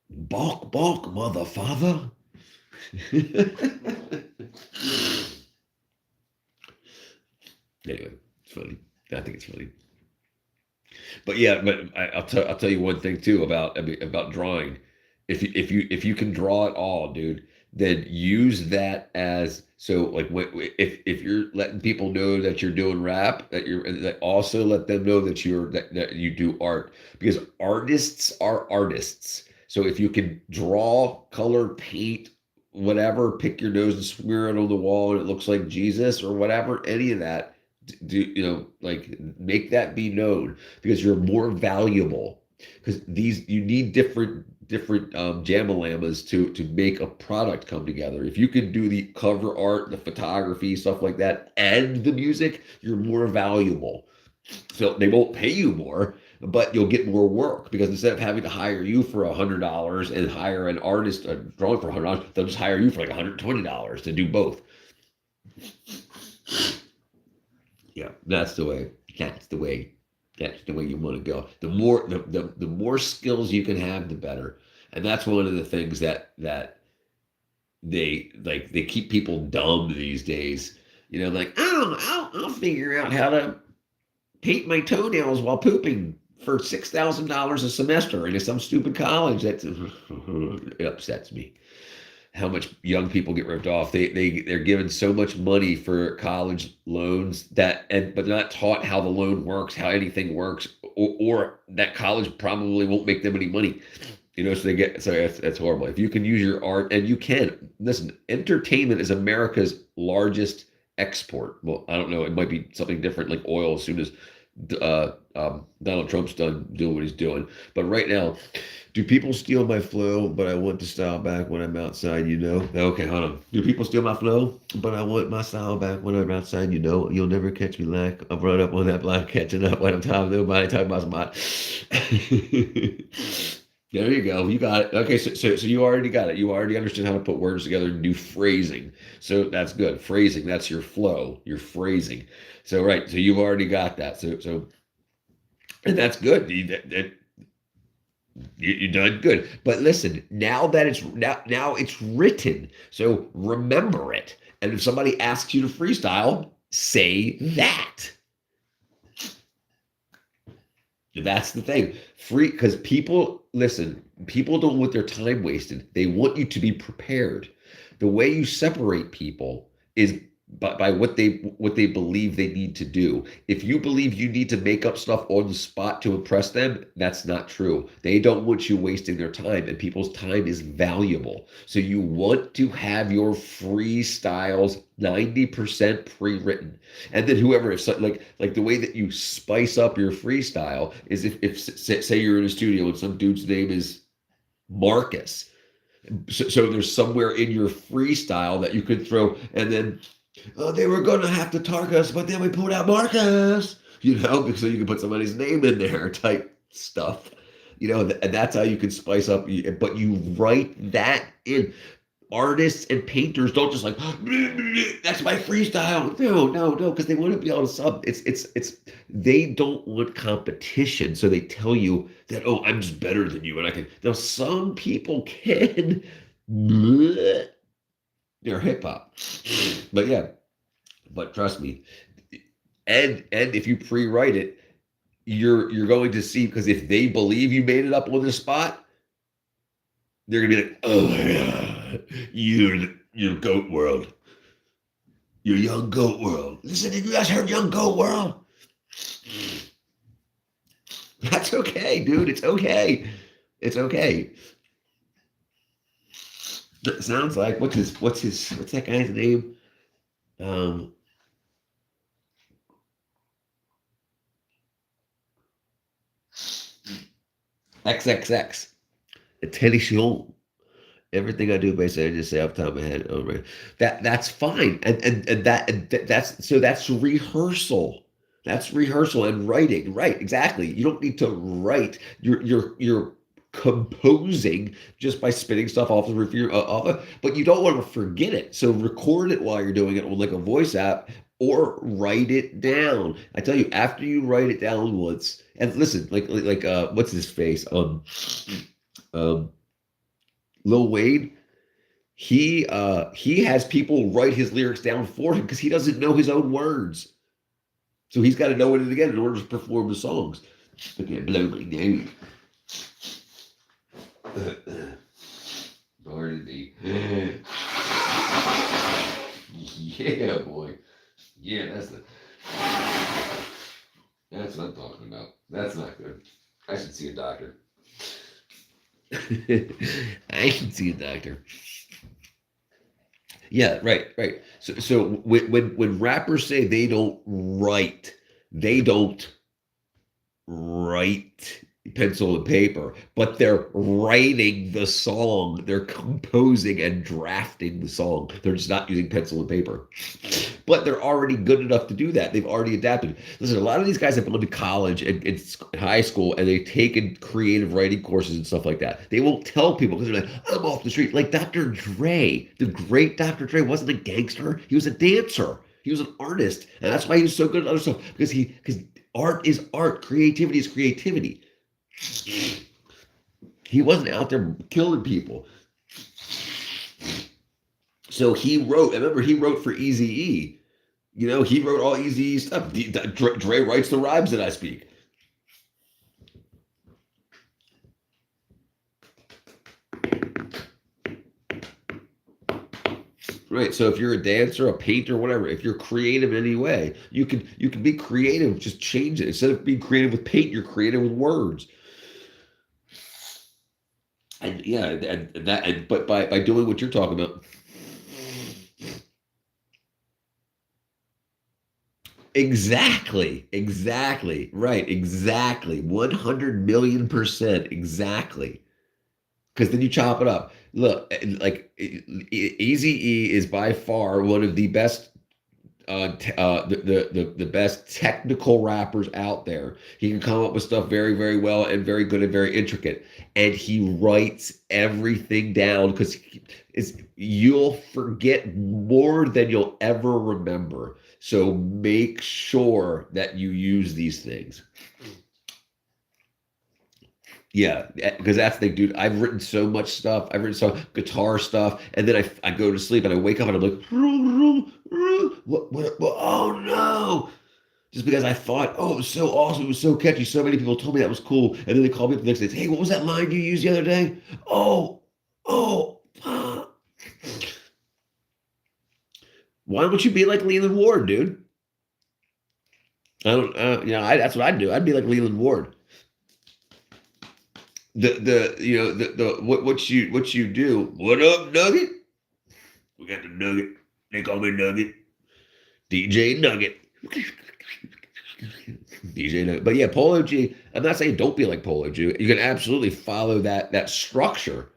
Bark, bark, mother, father. Anyway, it's funny. I think it's funny. But yeah, I'll tell you one thing too about drawing. If you can draw it all, dude, then use that as so like if you're letting people know that you're doing rap, that also let them know that that you do art, because artists are artists. So if you can draw, color, paint, whatever, pick your nose and smear it on the wall and it looks like Jesus or whatever, any of that, do like make that be known, because you're more valuable, because you need different jamalamas to make a product come together. If you can do the cover art, the photography, stuff like that, and the music, you're more valuable. So they won't pay you more, but you'll get more work, because instead of having to hire you for $100 and hire an artist drawing for $100, they'll just hire you for like $120 to do both. Yeah, that's the way. That's the way. That's the way you want to go. The more skills you can have, the better. And that's one of the things that they keep people dumb these days. Like, oh, I'll figure out how to paint my toenails while pooping for $6,000 a semester into some stupid college. It upsets me how much young people get ripped off. They're given so much money for college loans but they're not taught how the loan works, how anything works, or that college probably won't make them any money. So that's horrible. If you can use your art, and you can listen, entertainment is America's largest export. Well, I don't know. It might be something different like oil as soon as Donald Trump's done doing what he's doing. But right now, do people steal my flow? But I want the style back when I'm outside, Okay, hold on. Do people steal my flow? But I want my style back when I'm outside, You'll never catch me like I'm running up on that block, catching up when I'm talking to nobody, talking about somebody. There you go. You got it. Okay, so you already got it. You already understand how to put words together and do phrasing. So that's good. Phrasing, that's your flow, your phrasing. So right, so you've already got that. So and that's good. You done good. But listen, now it's written. So remember it. And if somebody asks you to freestyle, say that. That's the thing. Free because people listen, people don't want their time wasted. They want you to be prepared. The way you separate people is by what they believe they need to do. If you believe you need to make up stuff on the spot to impress them, that's not true. They don't want you wasting their time, and people's time is valuable. So you want to have your freestyles 90% pre-written. And then whoever is like the way that you spice up your freestyle is if say you're in a studio and some dude's name is Marcus. So there's somewhere in your freestyle that you could throw, and then they were going to have to target us, but then we pulled out Marcus, because so you can put somebody's name in there type stuff, and that's how you can spice up. But you write that in. Artists and painters don't just like that's my freestyle. No, because they want to be able to sub. It's they don't want competition, so they tell you that I'm just better than you, and I can. Now some people can. They're hip hop, but yeah, but trust me, and if you pre-write it, you're going to see, because if they believe you made it up on the spot, they're gonna be like, oh yeah, you're Goat World. You're Young Goat World. Listen, have you guys heard Young Goat World? That's okay, dude. It's okay. It's okay. It sounds like what's that guy's name? XXX. Attention. Everything I do, basically, I just say off the top of my head. Oh, right. That's fine, that's rehearsal. That's rehearsal and writing, right? Exactly. You don't need to write. You're composing just by spitting stuff off the roof of but you don't want to forget it. So record it while you're doing it on like a voice app, or write it down. I tell you, after you write it down once, and listen, like what's his face? Um Lil Wayne, he has people write his lyrics down for him because he doesn't know his own words. So he's got to know it again in order to perform the songs. Okay, blow my nose. Pardon me. Yeah, boy. Yeah, that's what I'm talking about. That's not good. I should see a doctor. I should see a doctor. Yeah, right. So when rappers say they don't write pencil and paper, but they're writing the song. They're composing and drafting the song. They're just not using pencil and paper. But they're already good enough to do that. They've already adapted. Listen, a lot of these guys have gone to college and high school, and they've taken creative writing courses and stuff like that. They won't tell people because they're like, I'm off the street. Like Dr. Dre, the great Dr. Dre wasn't a gangster. He was a dancer. He was an artist. And that's why he was so good at other stuff. Because art is art. Creativity is creativity. He wasn't out there killing people. So he wrote for Eazy-E. He wrote all Eazy-E stuff. Dre writes the rhymes that I speak. Right. So if you're a dancer, a painter, whatever, if you're creative in any way, you can be creative. Just change it. Instead of being creative with paint, you're creative with words. And yeah, but by doing what you're talking about. Exactly. Right. Exactly. 100 million%. Exactly. Because then you chop it up. Look, like Eazy-E is by far one of the best, the best technical rappers out there. He can come up with stuff very, very well and very good and very intricate. And he writes everything down because you'll forget more than you'll ever remember. So make sure that you use these things. Yeah, because that's the dude. I've written so much stuff. I've written some guitar stuff, and then I go to sleep and I wake up and I'm like, what, oh no! Just because I thought, oh, it was so awesome, it was so catchy. So many people told me that was cool, and then they called me up the next day. Hey, what was that line you used the other day? Oh, oh, why don't you be like Leland Ward, dude? I don't, that's what I'd do. I'd be like Leland Ward. What you do. What up, Nugget? We got the Nugget. They call me Nugget. DJ Nugget. DJ Nugget. But yeah, Polo G. I'm not saying don't be like Polo G. You can absolutely follow that structure.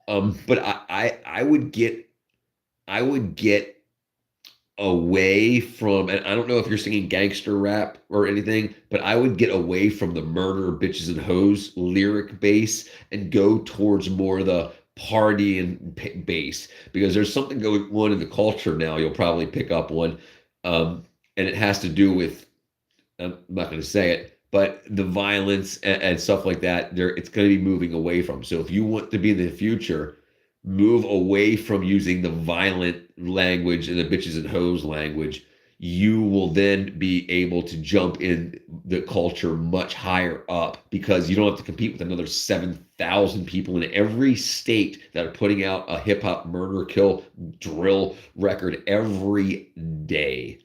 But I would get away from, and I don't know if you're singing gangster rap or anything, but I would get away from the murder, bitches, and hoes lyric base and go towards more the party and bass, because there's something going on in the culture now. You'll probably pick up one, and it has to do with, I'm not going to say it, but the violence and stuff like that. It's going to be moving away from. So if you want to be in the future, move away from using the violent language and the bitches and hoes language. You will then be able to jump in the culture much higher up, because you don't have to compete with another 7,000 people in every state that are putting out a hip hop murder, kill, drill record every day.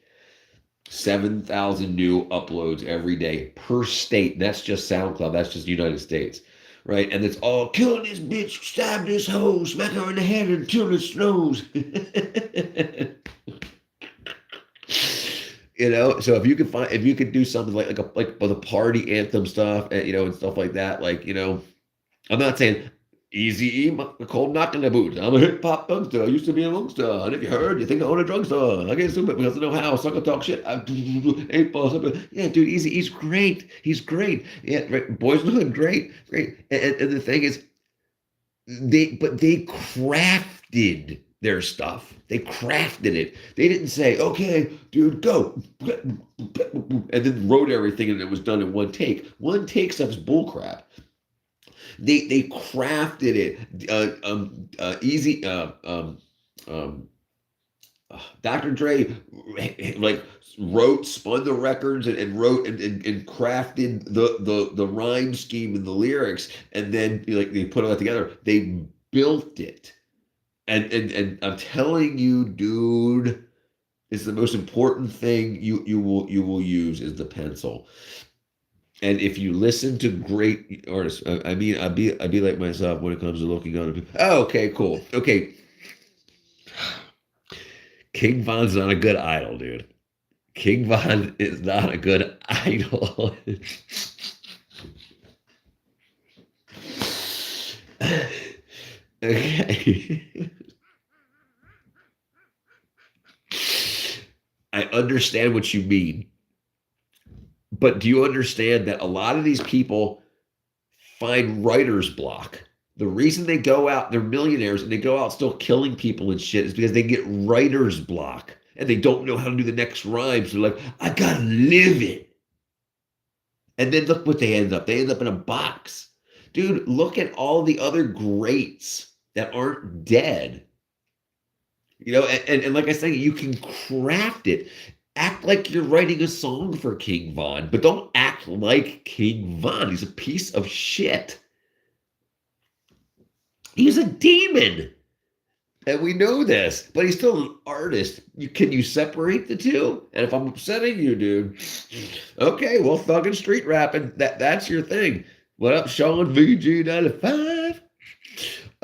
7,000 new uploads every day per state. That's just SoundCloud. That's just the United States. Right? And it's all kill this bitch, stab this hoe, smack her in the head until it snows. So if you could do something like the party anthem stuff, and stuff like that, I'm not saying Easy E, cold knocking the boot. I'm a hip hop gangster. I used to be a monster. And if you heard, you think I own a drugstore. I can't assume it because I know how. Sucker talk shit. Eight balls. Yeah, dude, Easy E's great. He's great. Yeah, right. Boys in the Hood, great, great. And the thing is, they crafted their stuff. They crafted it. They didn't say, okay, dude, go. And then wrote everything and it was done in one take. One take stuff's bullcrap. They crafted it. Easy. Dr. Dre spun the records and wrote and crafted the rhyme scheme and the lyrics, and then they put all that together. They built it, and I'm telling you, dude, it's the most important thing you will use is the pencil. And if you listen to great artists, I'd be like myself when it comes to looking on people. Oh, okay, cool. Okay. King Von's not a good idol, dude. King Von is not a good idol. Okay. I understand what you mean. But do you understand that a lot of these people find writer's block? The reason they go out, they're millionaires, and they go out still killing people and shit is because they get writer's block and they don't know how to do the next rhyme. So they're like, I gotta live it. And then look what they end up. They end up in a box. Dude, look at all the other greats that aren't dead. And like I said, you can craft it. Act like you're writing a song for King Von, but don't act like King Von. He's a piece of shit. He's a demon. And we know this, but he's still an artist. Can you separate the two? And if I'm upsetting you, dude, okay, well, thugging street rapping, that's your thing. What up, Sean VG95?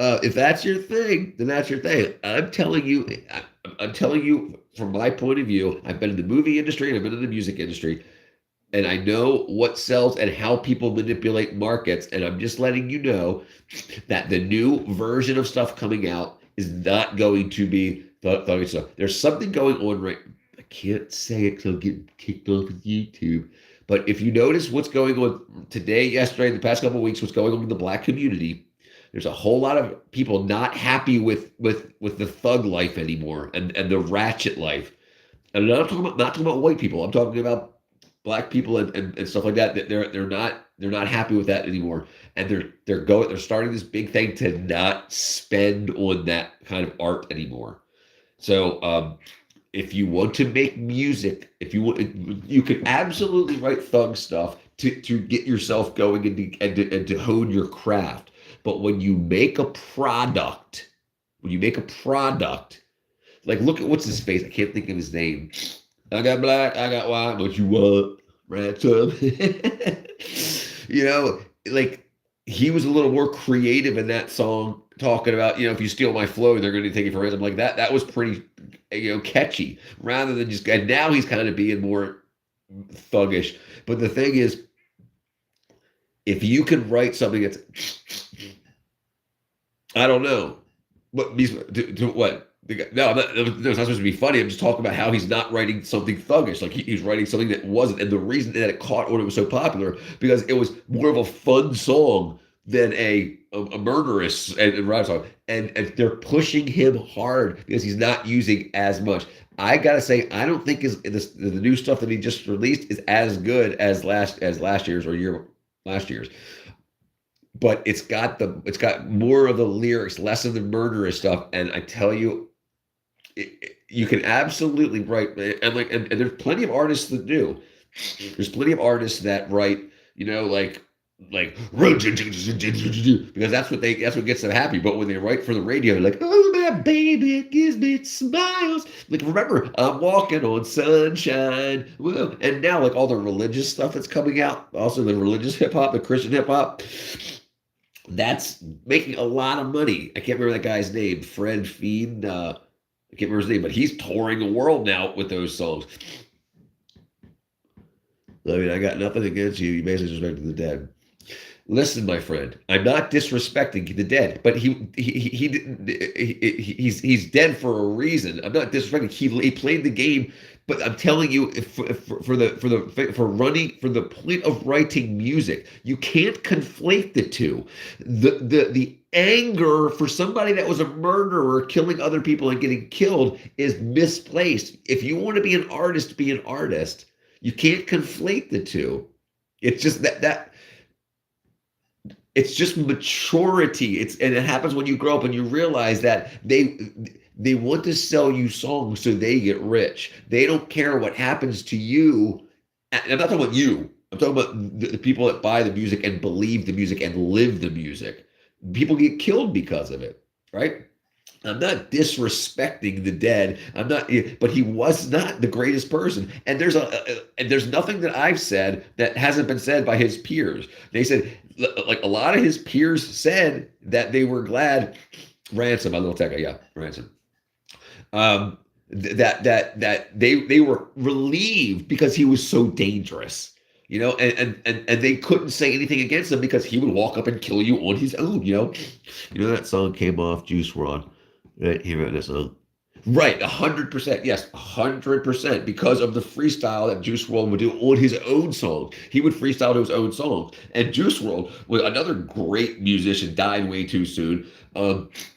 If that's your thing, then that's your thing. I'm telling you from my point of view, I've been in the movie industry and I've been in the music industry, and I know what sells and how people manipulate markets. And I'm just letting you know that the new version of stuff coming out is not going to be thuggy stuff. There's something going on right. I can't say it because I'll get kicked off of YouTube. But if you notice what's going on today, yesterday, the past couple of weeks, what's going on in the Black community, there's a whole lot of people not happy with the thug life anymore and the ratchet life. And I'm not talking about white people. I'm talking about Black people and stuff like that. That they're not they're not happy with that anymore, and they're starting this big thing to not spend on that kind of art anymore. So if you want to make music, if you want, you can absolutely write thug stuff to get yourself going and to hone your craft. But when you make a product, when you make a product, like look at what's his face? I can't think of his name. I got black, I got white, what you want, ransom. You know, like he was a little more creative in that song, talking about, if you steal my flow, they're going to take it for ransom. Like that was pretty, catchy. Rather than just, and now he's kind of being more thuggish. But the thing is, if you can write something that's, I don't know, what to what? No, it's not supposed to be funny. I'm just talking about how he's not writing something thuggish. Like he's writing something that wasn't. And the reason that it caught on, it was so popular, because it was more of a fun song than a murderous and rap song. And they're pushing him hard because he's not using as much. I gotta say, I don't think the new stuff that he just released is as good as last year's or last year's. But it's got more of the lyrics, less of the murderous stuff. And I tell you, you can absolutely write, and there's plenty of artists that do. There's plenty of artists that write, like because that's what gets them happy. But when they write for the radio, they're like, oh, my baby gives me smiles. Like, remember, I'm walking on sunshine. Whoa. And now, like all the religious stuff that's coming out, also the religious hip hop, the Christian hip hop, that's making a lot of money. I can't remember that guy's name, Fred Fiend. I can't remember his name, but he's touring the world now with those songs. I mean, I got nothing against you. You basically disrespected the dead. Listen, my friend, I'm not disrespecting the dead, but he's dead for a reason. I'm not disrespecting. He played the game, but I'm telling you, for the point of writing music, you can't conflate the two. The anger for somebody that was a murderer, killing other people and getting killed, is misplaced. If you want to be an artist, be an artist. You can't conflate the two. It's just that it's just maturity. And it happens when you grow up and you realize that they want to sell you songs so they get rich. They don't care what happens to you. And I'm not talking about you. I'm talking about the people that buy the music and believe the music and live the music. People get killed because of it, right? I'm not disrespecting the dead. But he was not the greatest person. And there's nothing that I've said that hasn't been said by his peers. They said, like a lot of his peers said that they were glad. Ransom, my little tech, yeah, Ransom. That they were relieved because he was so dangerous. And they couldn't say anything against him because he would walk up and kill you on his own. That song came off Juice WRLD. Right, he wrote that song. Right, 100%. Yes, 100%. Because of the freestyle that Juice WRLD would do on his own songs. He would freestyle to his own songs. And Juice WRLD was another great musician, died way too soon.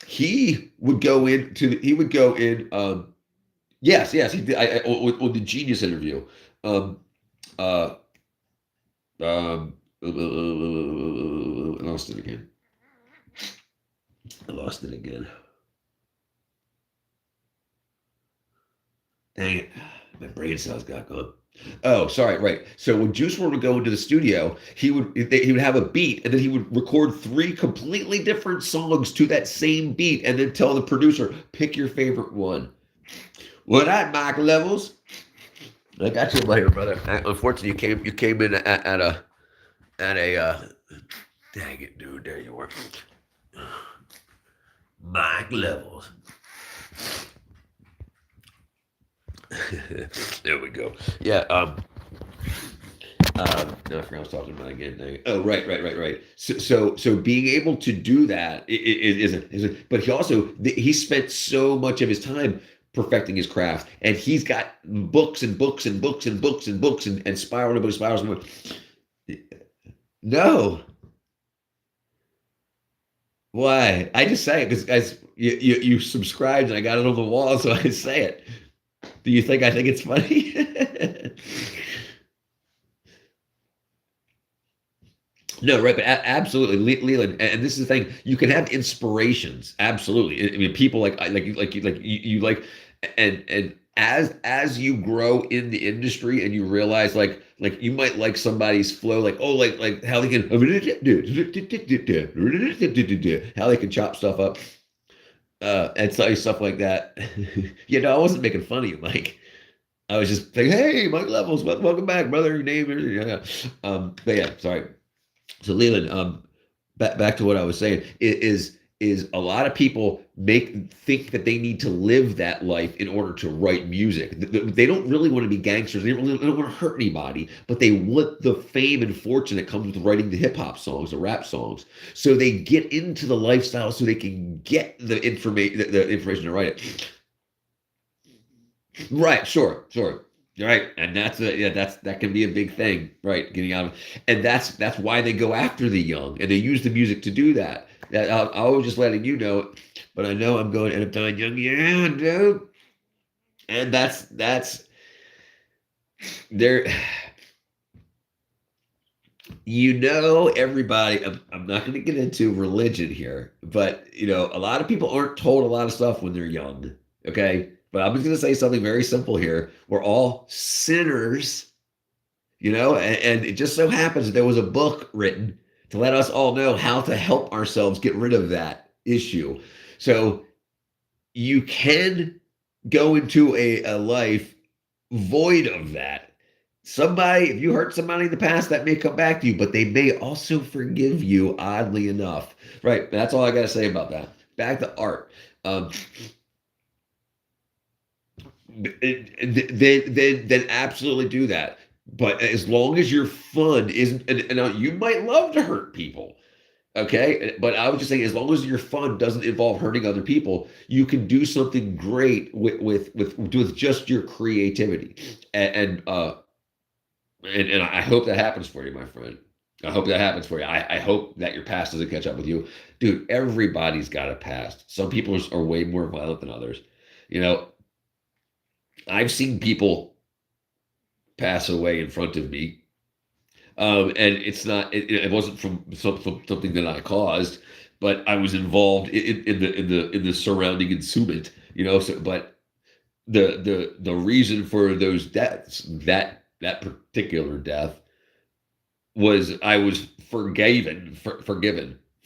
He would go in. Yes, he did. On the Genius interview. I lost it again. Dang it. My brain cells got gone. Oh, sorry, right. So when Juice WRLD would go into the studio, he would have a beat, and then he would record 3 completely different songs to that same beat, and then tell the producer, pick your favorite one. Well, that Mike Levels. I got you here, brother. Unfortunately, you came in at a dang it, dude. There you were. Mike Levels. There we go. Yeah. No, I forgot what I was talking about again. Oh, right. So being able to do that is but he spent so much of his time perfecting his craft, and he's got books and books and books and books and books and spirals. No. Why? I just say it because, guys, you subscribed and I got it on the wall, so I say it. Do you think I think it's funny? No, right, but absolutely, Leland, and this is the thing. You can have inspirations, absolutely. I mean, people you like, and as you grow in the industry and you realize like you might like somebody's flow, like oh like how they can how they can chop stuff up, and stuff like that. You know, I wasn't making fun of you, Mike. I was just saying, hey, Mike Levels, welcome back, brother. Your name, yeah. But yeah, sorry. So Leland, back to what I was saying is a lot of people think that they need to live that life in order to write music. They don't really want to be gangsters. They don't want to hurt anybody, but they want the fame and fortune that comes with writing the hip hop songs, the rap songs. So they get into the lifestyle so they can get the information to write it. Right, sure. Right. And that can be a big thing, right? Getting out of, and that's why they go after the young and they use the music to do that. That I was just letting you know, but I know I'm going to end up dying young. Yeah, dude. And that's there. You know, everybody, I'm not going to get into religion here, but you know, a lot of people aren't told a lot of stuff when they're young. Okay. But I'm just going to say something very simple here. We're all sinners, you know, and it just so happens that there was a book written to let us all know how to help ourselves get rid of that issue. So you can go into a life void of that. Somebody, if you hurt somebody in the past, that may come back to you, but they may also forgive you, oddly enough. Right. That's all I got to say about that. Back to art. Then absolutely do that. But as long as your fun isn't, and you might love to hurt people, okay? But I was just saying, as long as your fun doesn't involve hurting other people, you can do something great with just your creativity. And I hope that happens for you, my friend. I hope that happens for you. I hope that your past doesn't catch up with you, dude. Everybody's got a past. Some people are way more violent than others. You know, I've seen people pass away in front of me, and it wasn't from something that I caused, but I was involved in the surrounding ensuement. You know, so but the reason for those deaths, that particular death, was I was forgiven,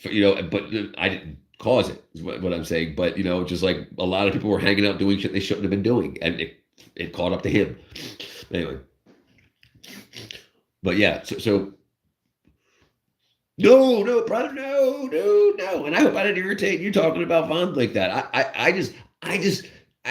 you know, but I didn't cause it, is what I'm saying. But you know, just like a lot of people were hanging out doing shit they shouldn't have been doing, and it caught up to him. Anyway, but yeah, so no, brother, no. And I hope I didn't irritate you talking about Vaughn like that. I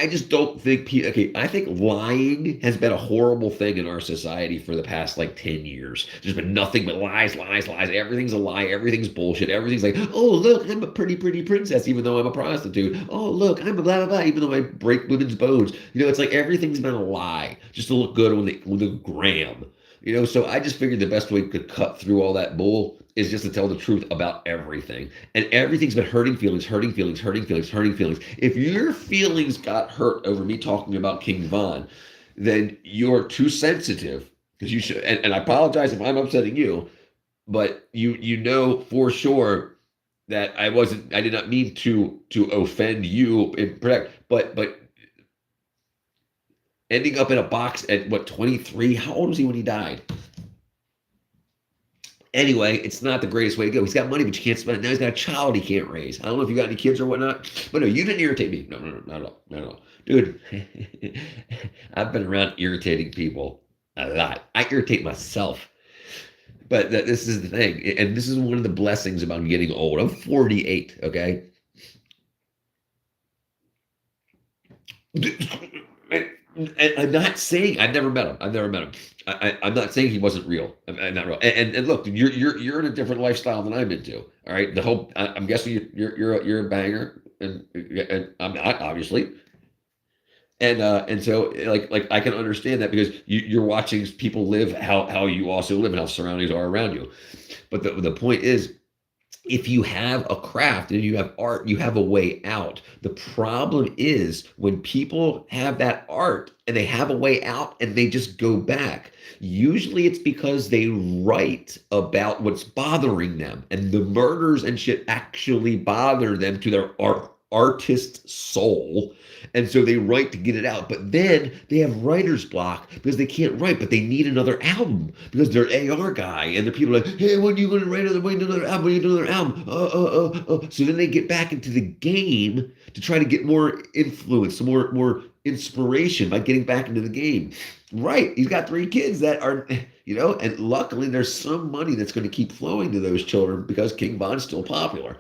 just don't think people. Okay, I think lying has been a horrible thing in our society for the past like 10 years. There's been nothing but lies. Everything's a lie. Everything's bullshit. Everything's like, oh look, I'm a pretty princess, even though I'm a prostitute. Oh look, I'm a blah blah blah, even though I break women's bones. You know, it's like everything's been a lie just to look good on the gram. You know, so I just figured the best way to cut through all that bull is just to tell the truth about everything. And everything's been hurting feelings. If your feelings got hurt over me talking about King Von, then you're too sensitive. Because you should, and I apologize if I'm upsetting you, but you know for sure that I did not mean to offend you and protect, but ending up in a box at what, 23? How old was he when he died? Anyway, it's not the greatest way to go. He's got money, but you can't spend it. Now he's got a child he can't raise. I don't know if you got any kids or whatnot, but no, you didn't irritate me. No, not at all. Dude, I've been around irritating people a lot. I irritate myself. But this is the thing, and this is one of the blessings about getting old. I'm 48, okay? And I'm not saying I've never met him. I'm not saying he wasn't real. I'm not real. And look, you're in a different lifestyle than I'm into. All right. I'm guessing you're a banger, and I'm not, obviously. And so like I can understand that because you're watching people live how you also live and how surroundings are around you. But the point is, if you have a craft and you have art, you have a way out. The problem is when people have that art and they have a way out and they just go back. Usually it's because they write about what's bothering them, and the murders and shit actually bother them to their artist soul. And so they write to get it out. But then they have writer's block because they can't write, but they need another album because they're AR guy. And the people are like, hey, when are you going to write another album? When are you doing another album? So then they get back into the game to try to get more influence, more inspiration by getting back into the game. Right. He's got 3 kids that are, and luckily there's some money that's going to keep flowing to those children because King Von's still popular.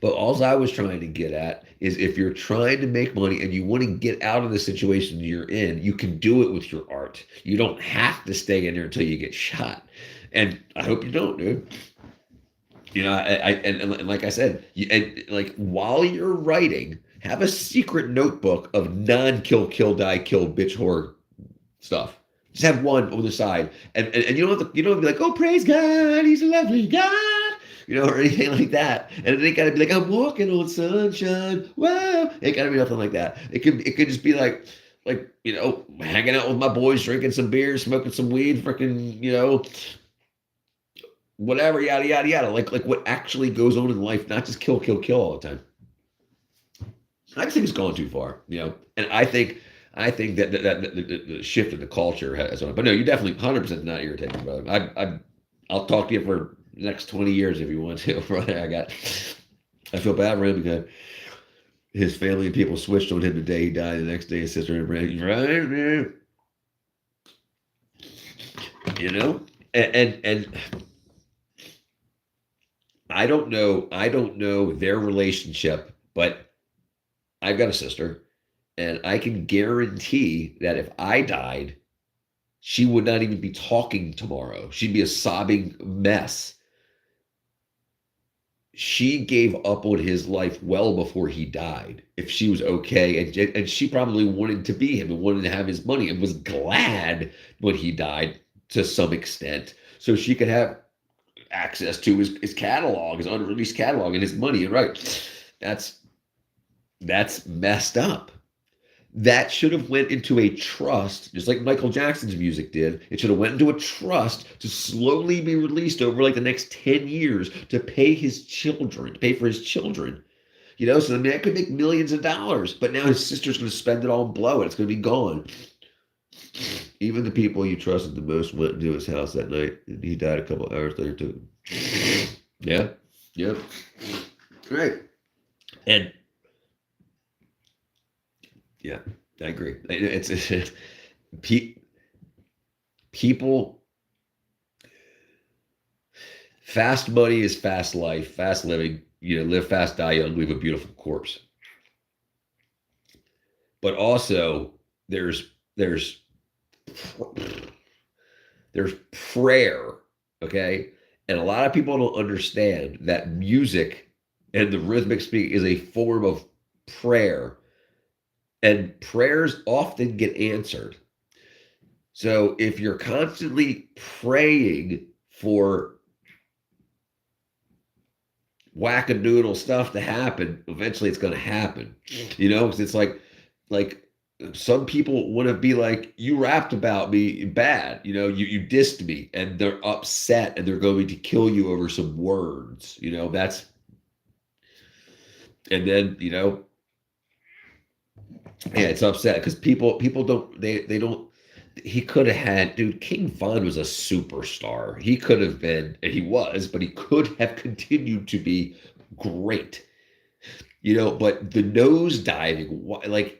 But all I was trying to get at is if you're trying to make money and you want to get out of the situation you're in, you can do it with your art. You don't have to stay in there until you get shot. And I hope you don't, dude. And like I said, like while you're writing, have a secret notebook of non-kill, die, kill, bitch, whore stuff. Just have one on the side, and you don't have to, be like, oh, praise God, he's a lovely God, or anything like that. And it ain't gotta be like, I'm walking on sunshine. Wow, it ain't gotta be nothing like that. It could just be like hanging out with my boys, drinking some beer, smoking some weed, freaking, whatever, yada yada yada. Like what actually goes on in life, not just kill all the time. I just think it's gone too far, and I think that the shift in the culture has on it. But no, you definitely 100% not irritating, brother. I'll talk to you for the next 20 years if you want to, brother. I feel bad for him because his family and people switched on him the day he died. The next day his sister and brother, right, man. And I don't know their relationship, but I've got a sister. And I can guarantee that if I died, she would not even be talking tomorrow. She'd be a sobbing mess. She gave up on his life well before he died. If she was okay, and she probably wanted to be him and wanted to have his money and was glad when he died to some extent, so she could have access to his catalog, his unreleased catalog, and his money. And right, that's messed up. That should have went into a trust, just like Michael Jackson's music did. It should have went into a trust to slowly be released over like the next 10 years to pay his children, to pay for his children. So the man could make millions of dollars, but now his sister's going to spend it all and blow it. It's going to be gone. Even the people you trusted the most went into his house that night, and he died a couple hours later too. Yeah. Yep. Right. And yeah, I agree. It's people. Fast money is fast life, fast living. Live fast, die young, leave a beautiful corpse. But also, there's prayer, okay? And a lot of people don't understand that music and the rhythmic speak is a form of prayer. And prayers often get answered. So if you're constantly praying for wackadoodle stuff to happen, eventually it's going to happen. Because it's like some people want to be like, you rapped about me bad. You dissed me, and they're upset and they're going to kill you over some words. That's, and then, yeah, it's upset because people don't they don't. He could have had, dude. King Von was a superstar. He could have been, and he was, but he could have continued to be great. But the nose diving, why?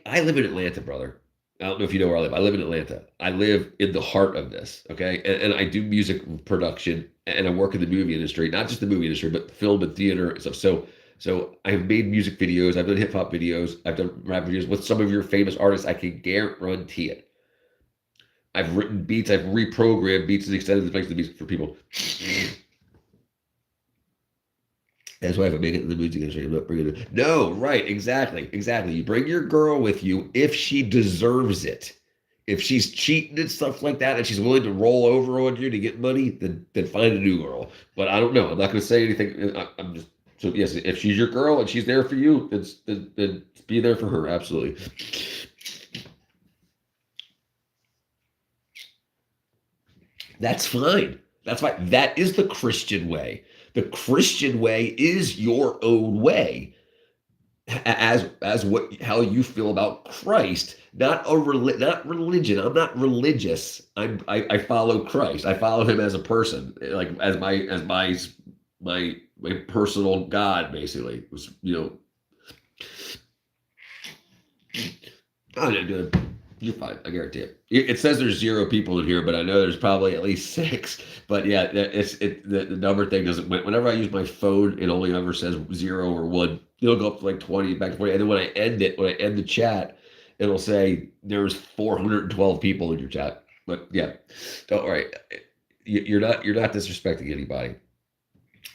I live in Atlanta, brother. I don't know if you know where I live. I live in Atlanta. I live in the heart of this, okay? And I do music production, and I work in the movie industry, not just the movie industry, but film and theater and stuff. So I've made music videos. I've done hip hop videos. I've done rap videos with some of your famous artists. I can guarantee it. I've written beats. I've reprogrammed beats and extended the place of the beats for people. That's why if I make it in the music industry, I'm not bringing it. No, right, exactly. You bring your girl with you if she deserves it. If she's cheating and stuff like that, and she's willing to roll over on you to get money, then find a new girl. But I don't know. I'm not going to say anything. I'm just so yes. If she's your girl and she's there for you, then be there for her. Absolutely. That's fine. That's fine. That is the Christian way. The Christian way is your own way, as what how you feel about Christ, not religion. I'm not religious. I follow Christ. I follow him as a person, like my personal God, basically. Oh, no, dude, you're fine. I guarantee it. It says there's 0 people in here, but I know there's probably at least 6. But yeah, the number thing doesn't. Whenever I use my phone, it only ever says 0 or 1. It'll go up to like 20, back to 40, and then when I end the chat, it'll say there's 412 people in your chat. But yeah, don't worry. You're not disrespecting anybody.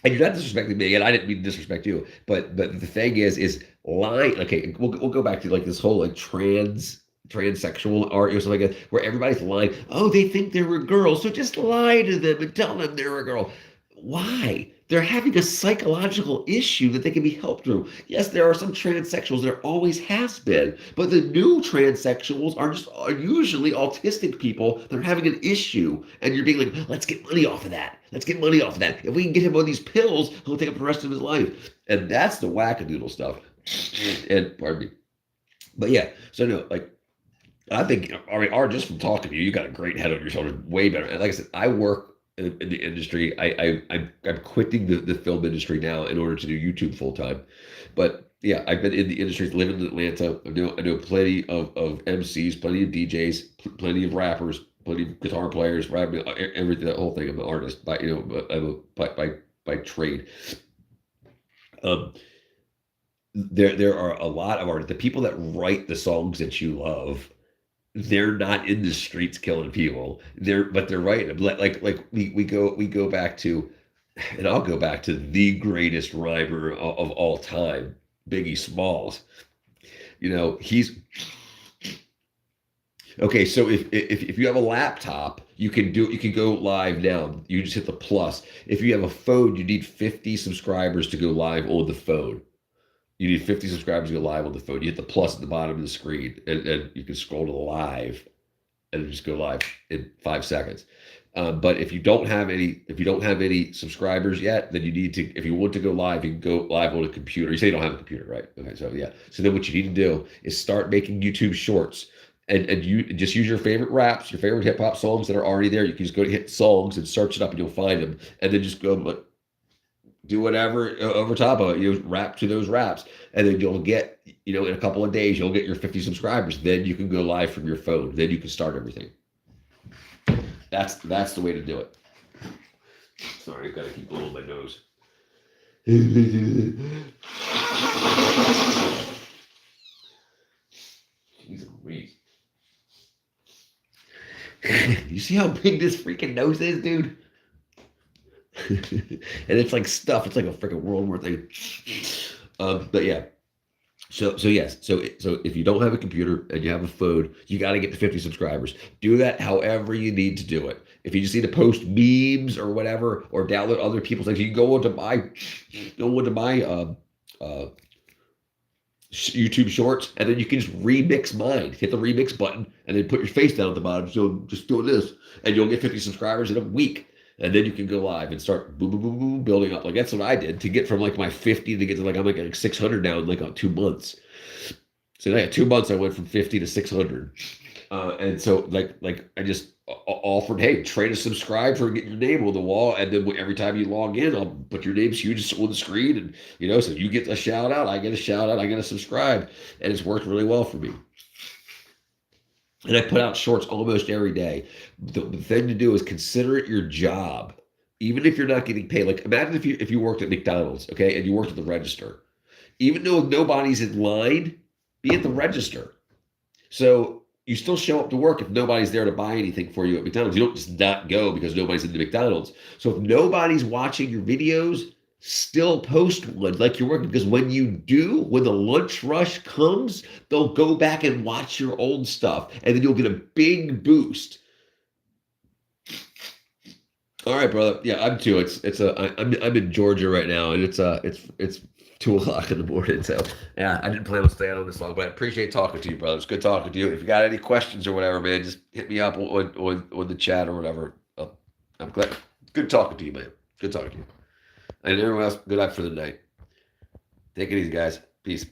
And you're not disrespecting me, and I didn't mean to disrespect you. But the thing is lying. Okay, we'll go back to like this whole like transsexual art or something like that, where everybody's lying. Oh, they think they're a girl, so just lie to them and tell them they're a girl. Why? They're having a psychological issue that they can be helped through. Yes, there are some transsexuals. There always has been, but the new transsexuals are usually autistic people. They're having an issue, and you're being like, let's get money off of that. Let's get money off of that. If we can get him on these pills, he'll take up the rest of his life. And that's the wackadoodle stuff. And pardon me. But yeah, so no, like I think, I mean, Art, just from talking to you, you got a great head on your shoulders, way better. And like I said, I work in the industry. I'm quitting the film industry now in order to do YouTube full time. But yeah, I've been in the industry, living in Atlanta. I know plenty of MCs, plenty of DJs, plenty of rappers, plenty of guitar players, rapping, everything, that whole thing. I'm an artist by trade. There are a lot of artists. The people that write the songs that you love, they're not in the streets killing people. But they're writing them. Like we go back to, and I'll go back to the greatest rhymer of all time, Biggie Smalls. He's okay. So if you have a laptop, you can go live now. You just hit the plus. If you have a phone, you need 50 subscribers to go live on the phone. You need 50 subscribers to go live on the phone. You hit the plus at the bottom of the screen, and you can scroll to the live, and just go live in 5 seconds. But if you don't have any subscribers yet, then you need to. If you want to go live, you can go live on a computer. You say you don't have a computer, right? Okay, so yeah. So then what you need to do is start making YouTube shorts, and you just use your favorite raps, your favorite hip hop songs that are already there. You can just go to hit songs and search it up, and you'll find them, and then just go do whatever over top of it, rap to those raps, and then you'll get, in a couple of days, you'll get your 50 subscribers. Then you can go live from your phone. Then you can start everything. That's the way to do it. Sorry, I've got to keep blowing my nose. Jeez Louise. You see how big this freaking nose is, dude? And it's like stuff. It's like a freaking World War thing. But yeah. So yes. So if you don't have a computer and you have a phone, you got to get to 50 subscribers. Do that however you need to do it. If you just need to post memes or whatever, or download other people's things, you can go onto my YouTube Shorts, and then you can just remix mine. Hit the remix button, and then put your face down at the bottom. So just doing this, and you'll get 50 subscribers in a week. And then you can go live and start boom, boom, boom, boom, building up. Like that's what I did to get from like my 50 to get to I'm like 600 now in like 2 months. So yeah, 2 months I went from 50 to 600. And so like I just offered, hey, trade a subscribe for getting your name on the wall, and then every time you log in, I'll put your name's huge on the screen, and so you get a shout out, I get a shout out, I get a subscribe, and it's worked really well for me. And I put out shorts almost every day. The thing to do is consider it your job, even if you're not getting paid. Like imagine if you worked at McDonald's, okay, and you worked at the register. Even though nobody's in line, be at the register. So you still show up to work if nobody's there to buy anything for you at McDonald's. You don't just not go because nobody's in the McDonald's. So if nobody's watching your videos, still post one like you're working, because when you do, when the lunch rush comes, they'll go back and watch your old stuff, and then you'll get a big boost. All right, brother. Yeah, I'm too. I'm in Georgia right now, and it's 2 o'clock in the morning. So yeah, I didn't plan on staying on this long, but I appreciate talking to you, brother. It's good talking to you. If you got any questions or whatever, man, just hit me up on the chat or whatever. I'm glad. Good talking to you, man. Good talking to you. And everyone else, good night for the night. Take it easy, guys. Peace.